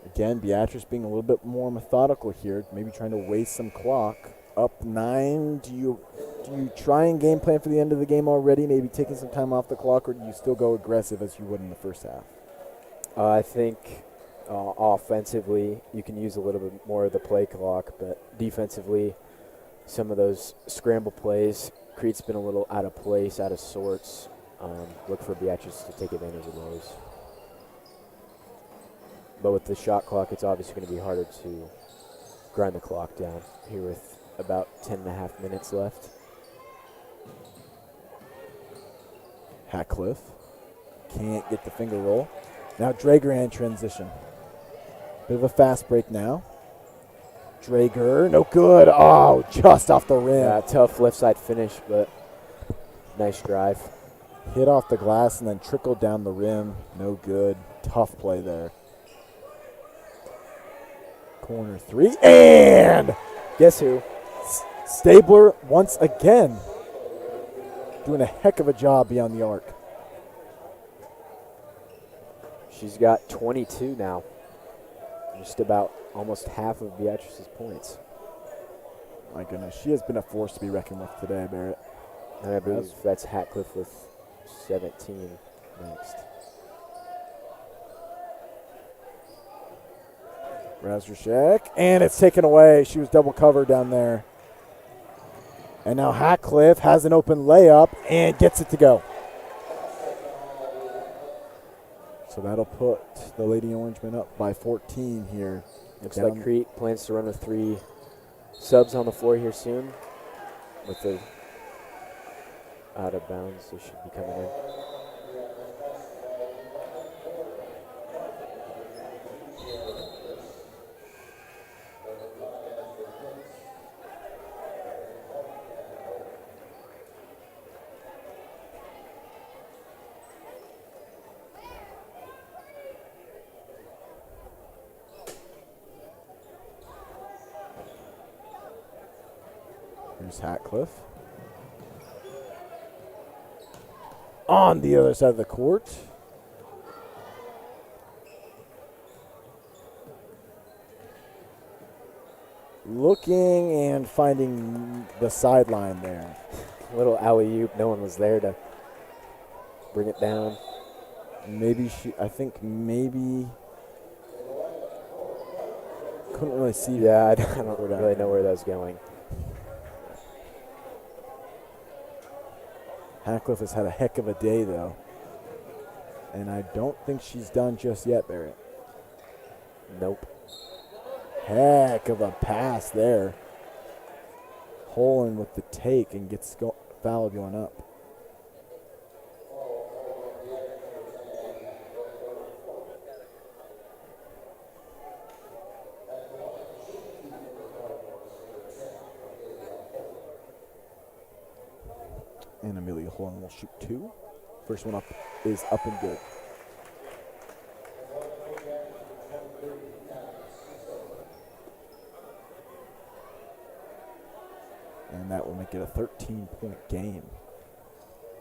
Again, Beatrice being a little bit more methodical here, maybe trying to waste some clock. Up 9. Do you try and game plan for the end of the game already, maybe taking some time off the clock, or do you still go aggressive as you would in the first half? I think offensively you can use a little bit more of the play clock, but defensively some of those scramble plays, Crete's been a little out of place, out of sorts. Look for Beatrice to take advantage of those. But with the shot clock, it's obviously going to be harder to grind the clock down here with about 10.5 minutes left. Hatcliffe can't get the finger roll. Now Drager in transition. Bit of a fast break now. Drager, no good. Oh, just off the rim. Yeah, tough left side finish, but nice drive. Hit off the glass and then trickled down the rim. No good. Tough play there. Corner 3. And guess who? Stabler once again doing a heck of a job beyond the arc. She's got 22 now. Just about almost half of Beatrice's points. My goodness, she has been a force to be reckoned with today, Barrett. And I believe that's Hatcliffe with 17 next. Razorchek, and it's taken away. She was double covered down there. And now Hatcliffe has an open layup and gets it to go. So that'll put the Lady Orangemen up by 14 here. Looks like Crete plans to run with 3 subs on the floor here soon. With the out of bounds, they should be coming in. Here's Hatcliffe. On the other side of the court. looking and finding the sideline there. Little alley-oop. No one was there to bring it down. I think maybe, couldn't really see. Yeah, I don't really know where that's going. Hackcliffe has had a heck of a day, though. And I don't think she's done just yet, Barrett. Nope. Heck of a pass there. Holland with the take and gets foul going up. And Amelia Holland will shoot 2. First one up is up and good. And that will make it a 13-point game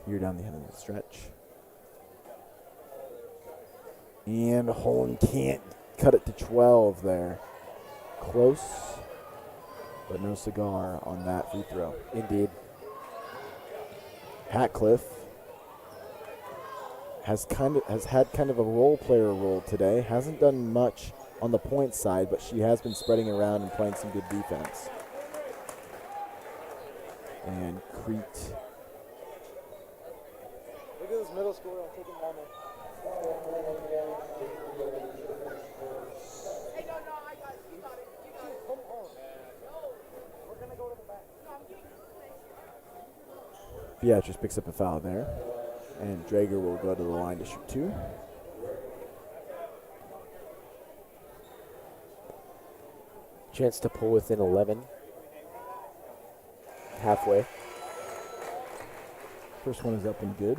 here down the end of the stretch. And Holland can't cut it to 12 there. Close, but no cigar on that free throw. Indeed. Hackcliffe has had kind of a role player role today. Hasn't done much on the point side, but she has been spreading around and playing some good defense. And Crete. Look at this middle schooler. I'm taking down there. Hey, no, I got it. You got it. Come on. We're going to go to the back. No, I'm getting this. Beatrice picks up a foul there. And Drager will go to the line to shoot 2. Chance to pull within 11. Halfway. First one is up and good.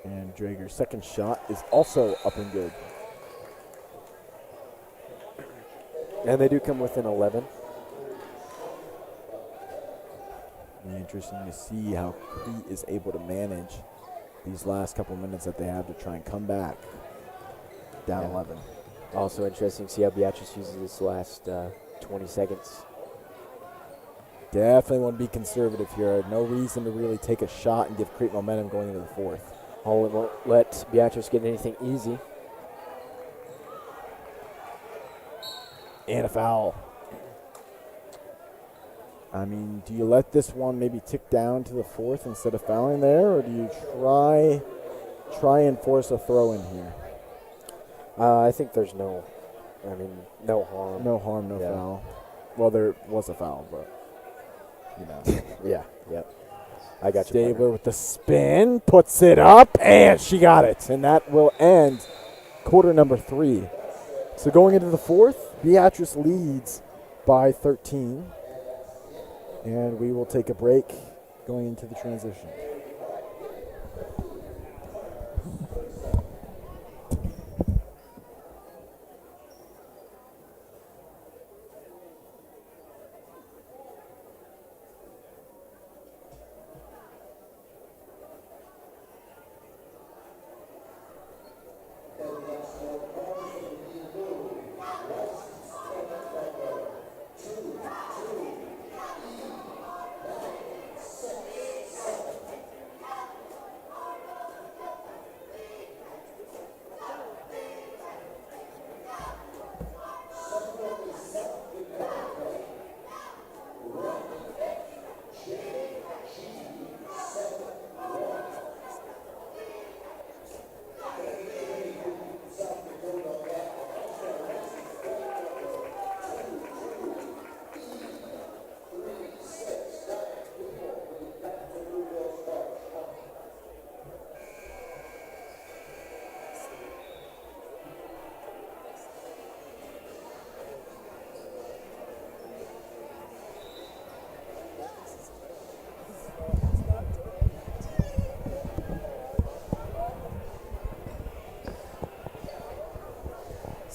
And Drager's second shot is also up and good. And they do come within 11. Be interesting to see how Crete is able to manage these last couple minutes that they have to try and come back down 11. Also interesting to see how Beatrice uses this last 20 seconds. Definitely want to be conservative here. No reason to really take a shot and give Crete momentum going into the fourth. Holland won't let Beatrice get anything easy. And a foul. I mean, do you let this one maybe tick down to the fourth instead of fouling there, or do you try and force a throw in here? I think there's no harm. No harm, no foul. Well, there was a foul, but, you know. Yep. I got you. Stabler with the spin, puts it up, and she got it. And that will end quarter number 3. So going into the fourth, Beatrice leads by 13. And we will take a break going into the transition.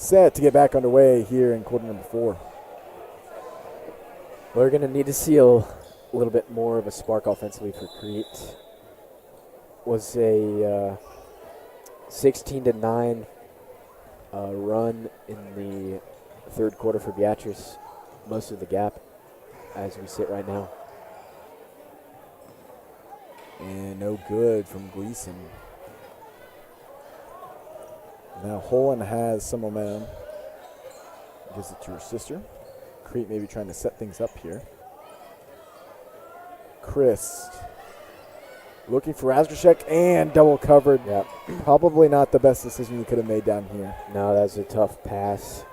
set to get back underway here in quarter number 4. We're going to need to see a little bit more of a spark offensively for Crete. Was a 16-9 run in the third quarter for Beatrice. Most of the gap as we sit right now. And no good from Gleason. Now Holland has some momentum. Gives it to her sister. Crete maybe trying to set things up here. Chris looking for Razorchek and double covered. Yep. Probably not the best decision you could have made down here. No, that was a tough pass.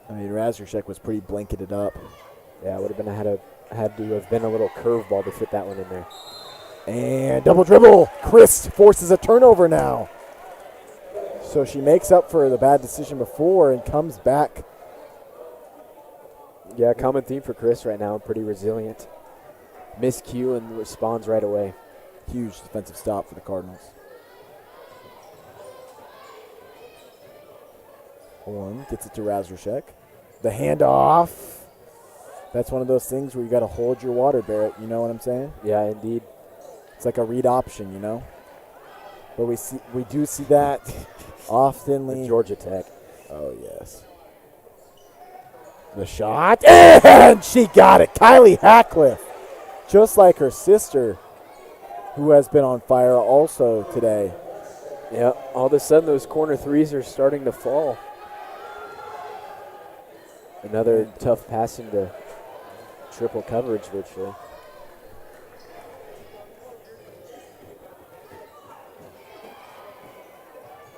I mean, Razorchek was pretty blanketed up. Yeah, it would have been had to have been a little curveball to fit that one in there. And double dribble. Chris forces a turnover now. So she makes up for the bad decision before and comes back. Yeah, common theme for Chris right now. Pretty resilient. Miscue and responds right away. Huge defensive stop for the Cardinals. Holland gets it to Razorchek. The handoff. That's one of those things where you got to hold your water, Barrett. You know what I'm saying? Yeah, indeed. It's like a read option, you know. But we do see that oftenly. The Georgia Tech. Oh yes. The shot, and she got it. Kylie Hackcliffe, just like her sister, who has been on fire also today. Yeah, all of a sudden those corner threes are starting to fall. Another tough pass into triple coverage virtually.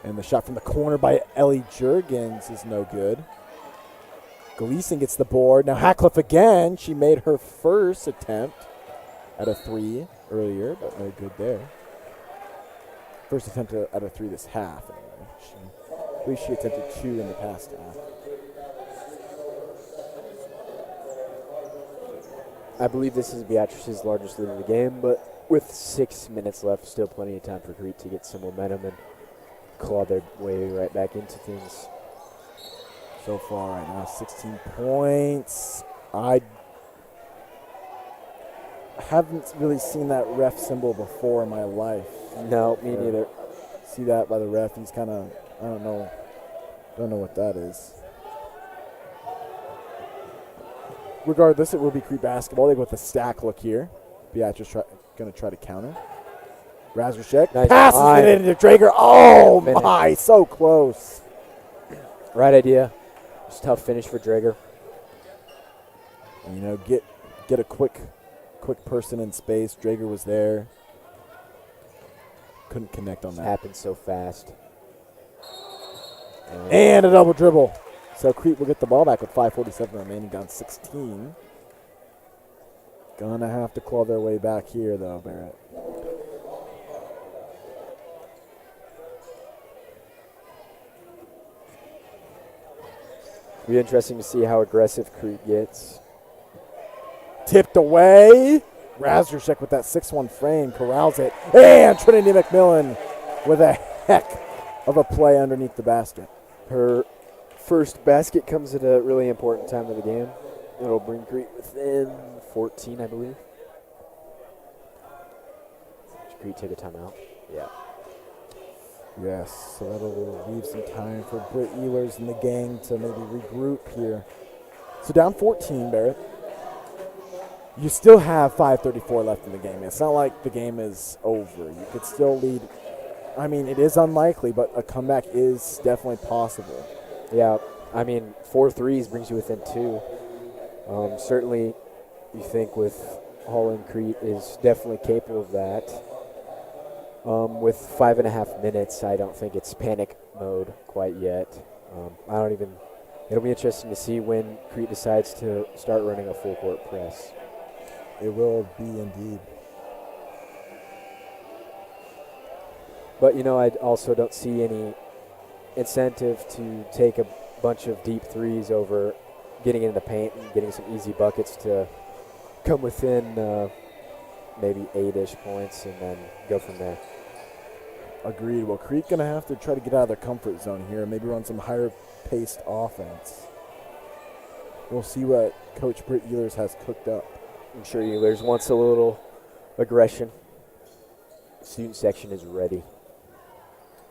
And the shot from the corner by Ellie Juergens is no good. Gleason gets the board. Now Hackcliffe again. She made her first attempt at a 3 earlier, but no good there. First attempt at a 3 this half, anyway. I believe she attempted 2 in the past half. I believe this is Beatrice's largest lead of the game, but with 6 minutes left, still plenty of time for Crete to get some momentum and claw their way right back into things. So far right now, 16 points. I haven't really seen that ref symbol before in my life. No, me neither. See that by the ref? He's kind of, I don't know what that is. Regardless, it will be Crete basketball. They go with a stack look here. Beatrice going to try to counter. Razorchek Nice passes eye. it into Drager. Oh Minute. my, so close. Right idea. Just tough finish for Drager. And, you know, get a quick person in space. Drager was there. Couldn't connect on that. Happened so fast. And a double dribble. So Crete will get the ball back with 5:47 remaining, down 16. Gonna have to claw their way back here, though, Barrett. Be interesting to see how aggressive Crete gets. Tipped away. Razorchek with that 6-1 frame corrals it. And Trinity McMillan with a heck of a play underneath the basket. Her first basket comes at a really important time of the game. It'll bring Crete within 14, I believe. Should Crete take a timeout? Yeah. Yes, so that'll leave some time for Britt Ehlers and the gang to maybe regroup here. So down 14, Barrett. You still have 5:34 left in the game. It's not like the game is over. You could still lead. I mean, it is unlikely, but a comeback is definitely possible. Yeah, I mean, 4 threes brings you within 2. Certainly, you think with Holland, Crete is definitely capable of that. With 5.5 minutes, I don't think it's panic mode quite yet. It'll be interesting to see when Crete decides to start running a full court press. It will be indeed. But, you know, I also don't see any incentive to take a bunch of deep threes over getting in the paint and getting some easy buckets to come within maybe 8-ish points and then go from there. Agreed. Well, Crete going to have to try to get out of their comfort zone here and maybe run some higher-paced offense. We'll see what Coach Britt Ehlers has cooked up. I'm sure Ehlers wants a little aggression. Student section is ready.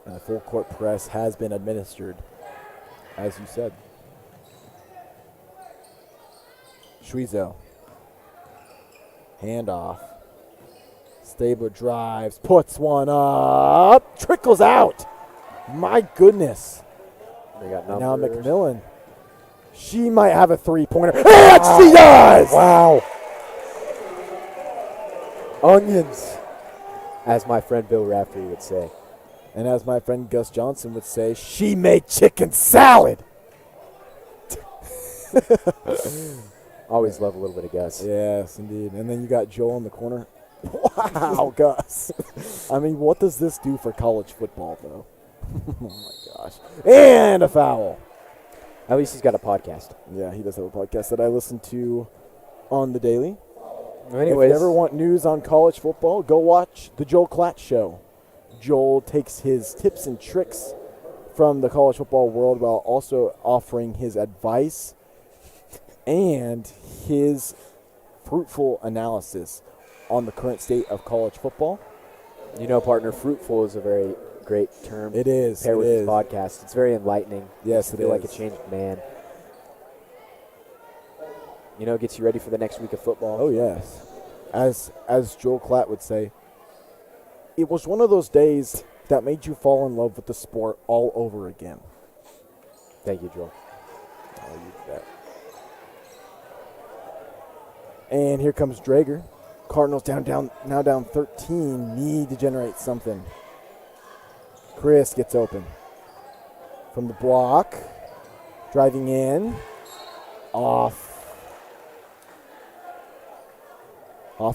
And the full-court press has been administered, as you said. Schwiezo. Handoff. Stabler drives, puts one up, trickles out. My goodness. They got And numbers. now McMillan. She might have a three-pointer. And she does! Wow. Onions, as my friend Bill Raftery would say. And as my friend Gus Johnson would say, she made chicken salad. Always love a little bit of Gus. Yes, indeed. And then you got Joel in the corner. Wow, Gus. I mean, what does this do for college football, though? Oh, my gosh. And a foul. At least he's got a podcast. Yeah, he does have a podcast that I listen to on the daily. Anyways, If you ever want news on college football, go watch the Joel Klatt Show. Joel takes his tips and tricks from the college football world while also offering his advice and his fruitful analysis on the current state of college football. you know, partner, fruitful is a very great term. It is. Pair It with his is. podcast. It's very enlightening. Yes, I it feel like a is. changed man. You know, gets you ready for the next week of football. Oh, yes. As Joel Klatt would say, it was one of those days that made you fall in love with the sport all over again. Thank you, Joel. Oh, you bet. And here comes Drager. Cardinals now down 13. Need to generate something. Chris gets open. From the block. Driving in. Off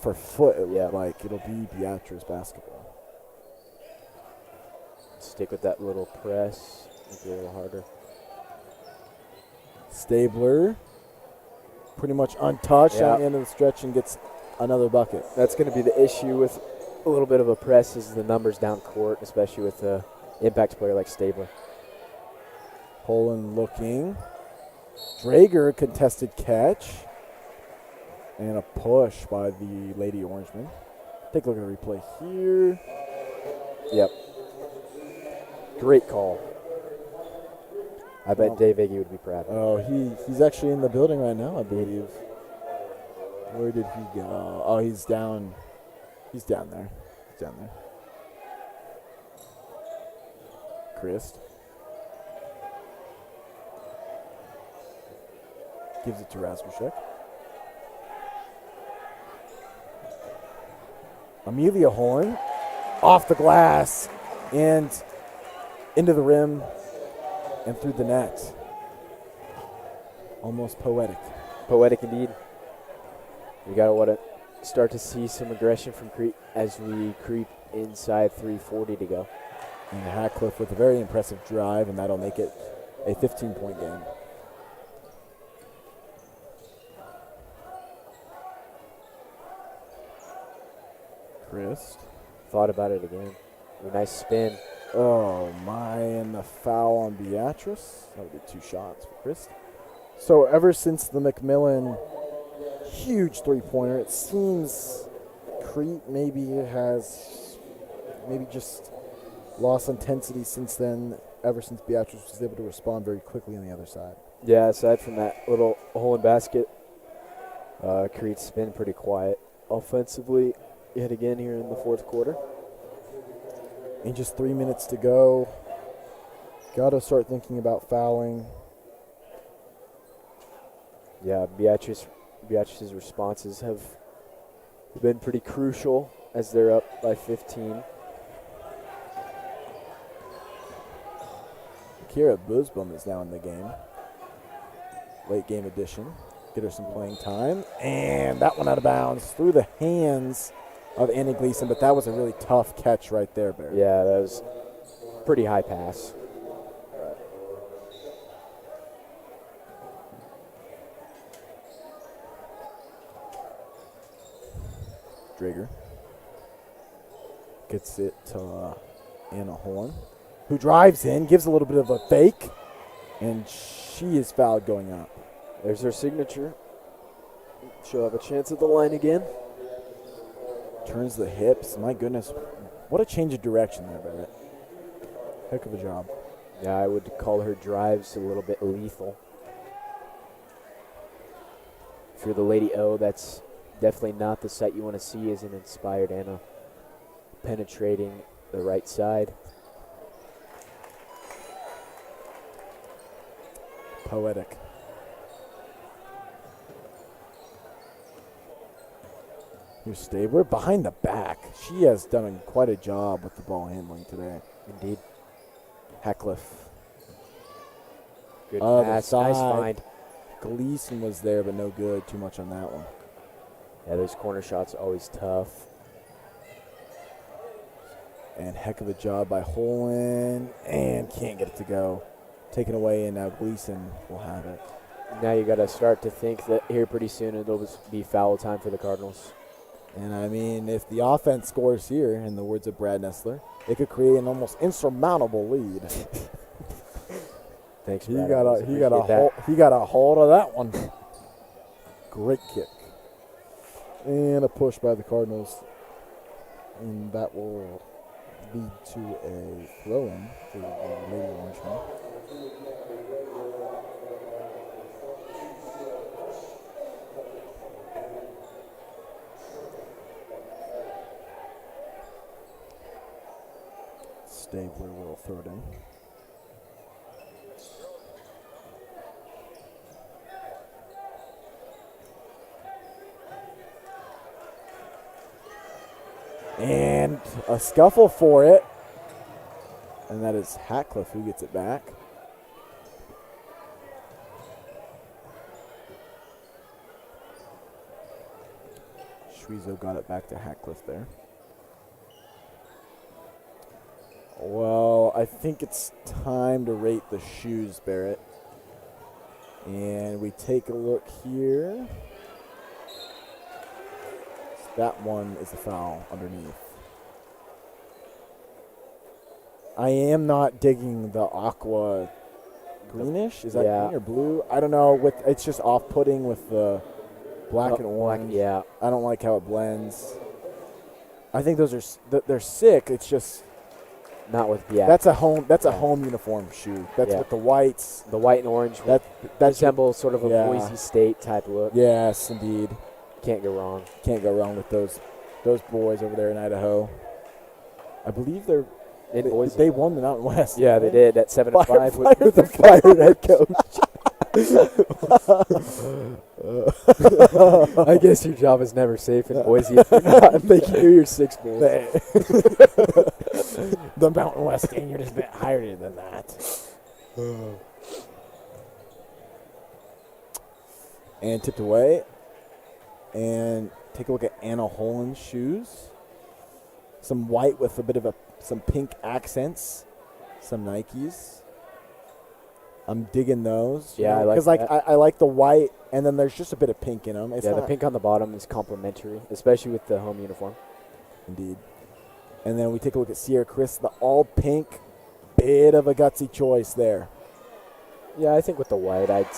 her foot, it looked like. It'll be Beatrice basketball. Stick with that little press. Make it a little harder. Stabler. Pretty much untouched Yeah. on the end of the stretch and gets another bucket. That's going to be the issue with a little bit of a press is the numbers down court, especially with an impact player like Stabler. Poland looking. Drager contested catch. And a push by the Lady Orangemen. Take a look at the replay here. Yep. Great call. I bet Dave Iggy would be proud. Oh, he's actually in the building right now, I believe. Where did he go? Oh, he's down. He's down there. He's down there. Christ. Gives it to Razorchek. Amelia Horn off the glass and into the rim and through the net. Almost poetic. Poetic indeed. We got to want to start to see some aggression from Crete as we creep inside 3:40 to go. And Hatcliffe with a very impressive drive, and that'll make it a 15-point game. Chris. Thought about it again. A nice spin. Oh, my, and the foul on Beatrice. That would be 2 shots for Chris. So ever since the McMillan huge three-pointer, it seems Crete maybe has just lost intensity since then, ever since Beatrice was able to respond very quickly on the other side. Yeah, aside from that little hole in basket, Crete's been pretty quiet offensively yet again here in the fourth quarter. And just 3 minutes to go. Got to start thinking about fouling. Yeah, Beatrice's responses have been pretty crucial as they're up by 15. Kira Busbum is now in the game. Late game addition. Get her some playing time. And that one out of bounds through the hands of Annie Gleason, but that was a really tough catch right there, Barry. Yeah, that was pretty high pass. Drager gets it to Anna Horn, who drives in, gives a little bit of a fake, and she is fouled going up. There's her signature. She'll have a chance at the line again. Turns the hips. My goodness. What a change of direction there, Barrett. Heck of a job. Yeah, I would call her drives a little bit lethal. If you're the Lady O, that's definitely not the sight you want to see as an inspired Anna penetrating the right side. Poetic. Here's Stabler behind the back. She has done quite a job with the ball handling today. Indeed. Heckliff. Good Other pass. Nice side. find. Gleason was there, but no good. Too much on that one. Yeah, those corner shots are always tough. And heck of a job by Holland. And can't get it to go. Taken away, and now Gleason will have it. Now you got to start to think that here pretty soon it'll just be foul time for the Cardinals. And I mean, if the offense scores here, in the words of Brad Nessler, it could create an almost insurmountable lead. Thanks, He Brad. got Appreciate he got a hold of that one. Great kick. And a push by the Cardinals. And that will lead to a throw-in for the Lady Orangemen. Stabler will throw it in. And a scuffle for it. And that is Hackcliffe who gets it back. Schwezo got it back to Hackcliffe there. Well, I think it's time to rate the shoes, Barrett. And we take a look here. That one is a foul underneath. I am not digging the aqua greenish. Is that green or blue? I don't know. It's just off-putting with the black and orange. Yeah. I don't like how it blends. I think those are they're sick. It's just not with yeah. That's a home uniform shoe. That's with the whites. The white and orange. That resembles sort of a Boise State type look. Yes, indeed. Can't go wrong. Can't go wrong with those boys over there in Idaho. I believe they're in Boise. They won the Mountain West. Yeah, they did at 7-5 with the fired head coach. I guess your job is never safe in Boise if you're not making your 6 goals. The Mountain West standard is a bit higher than that. And tipped away. And take a look at Anna Holland's shoes. Some white with a bit of some pink accents. Some Nikes. I'm digging those. Yeah, I like because I like the white, and then there's just a bit of pink in them. It's the pink on the bottom is complementary, especially with the home uniform. Indeed. And then we take a look at Sierra Chris, the all pink. Bit of a gutsy choice there. Yeah, I think with the white, I'd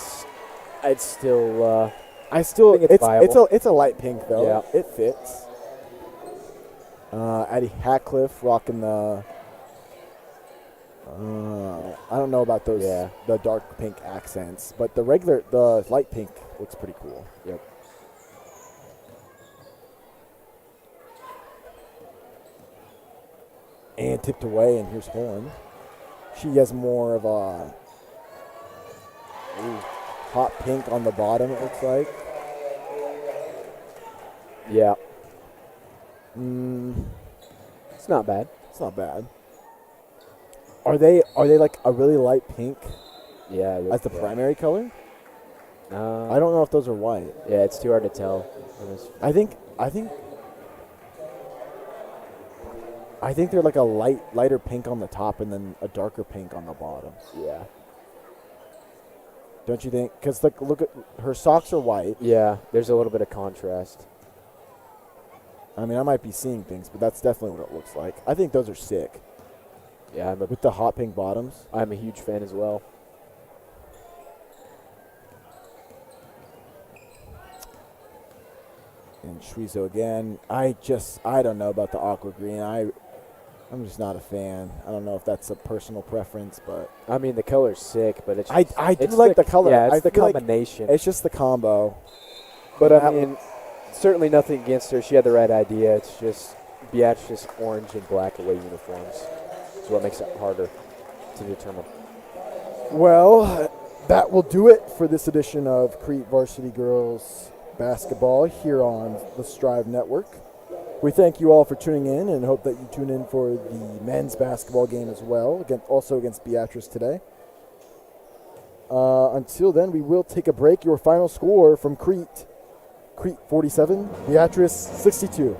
still. think it's a light pink though. Yeah. It fits. Addie Hackcliffe rocking the. I don't know about those the dark pink accents, but the light pink looks pretty cool. Yep. And tipped away, and here's Holland. She has more of a hot pink on the bottom, it looks like. Yeah. It's not bad. It's not bad. Are they like a really light pink? Yeah. As the primary color? I don't know if those are white. Yeah, it's too hard to tell. I think they're like a lighter pink on the top and then a darker pink on the bottom. Yeah. Don't you think? Because look at her socks are white. Yeah, there's a little bit of contrast. I mean, I might be seeing things, but that's definitely what it looks like. I think those are sick. Yeah, with the hot pink bottoms. I'm a huge fan as well. And Shrizo again. I don't know about the aqua green. I'm just not a fan. I don't know if that's a personal preference, but I mean, the color's sick, but it's I do it's like the color. Yeah, it's I the feel like combination. it's just the combo. But I that- mean, certainly nothing against her. She had the right idea. It's just Beatrice's orange and black away uniforms. It's what makes it harder to determine. Well, that will do it for this edition of Crete Varsity Girls Basketball here on the Strive Network. We thank you all for tuning in and hope that you tune in for the men's basketball game as well, also against Beatrice today. Until then, we will take a break. Your final score from Crete 47, Beatrice 62.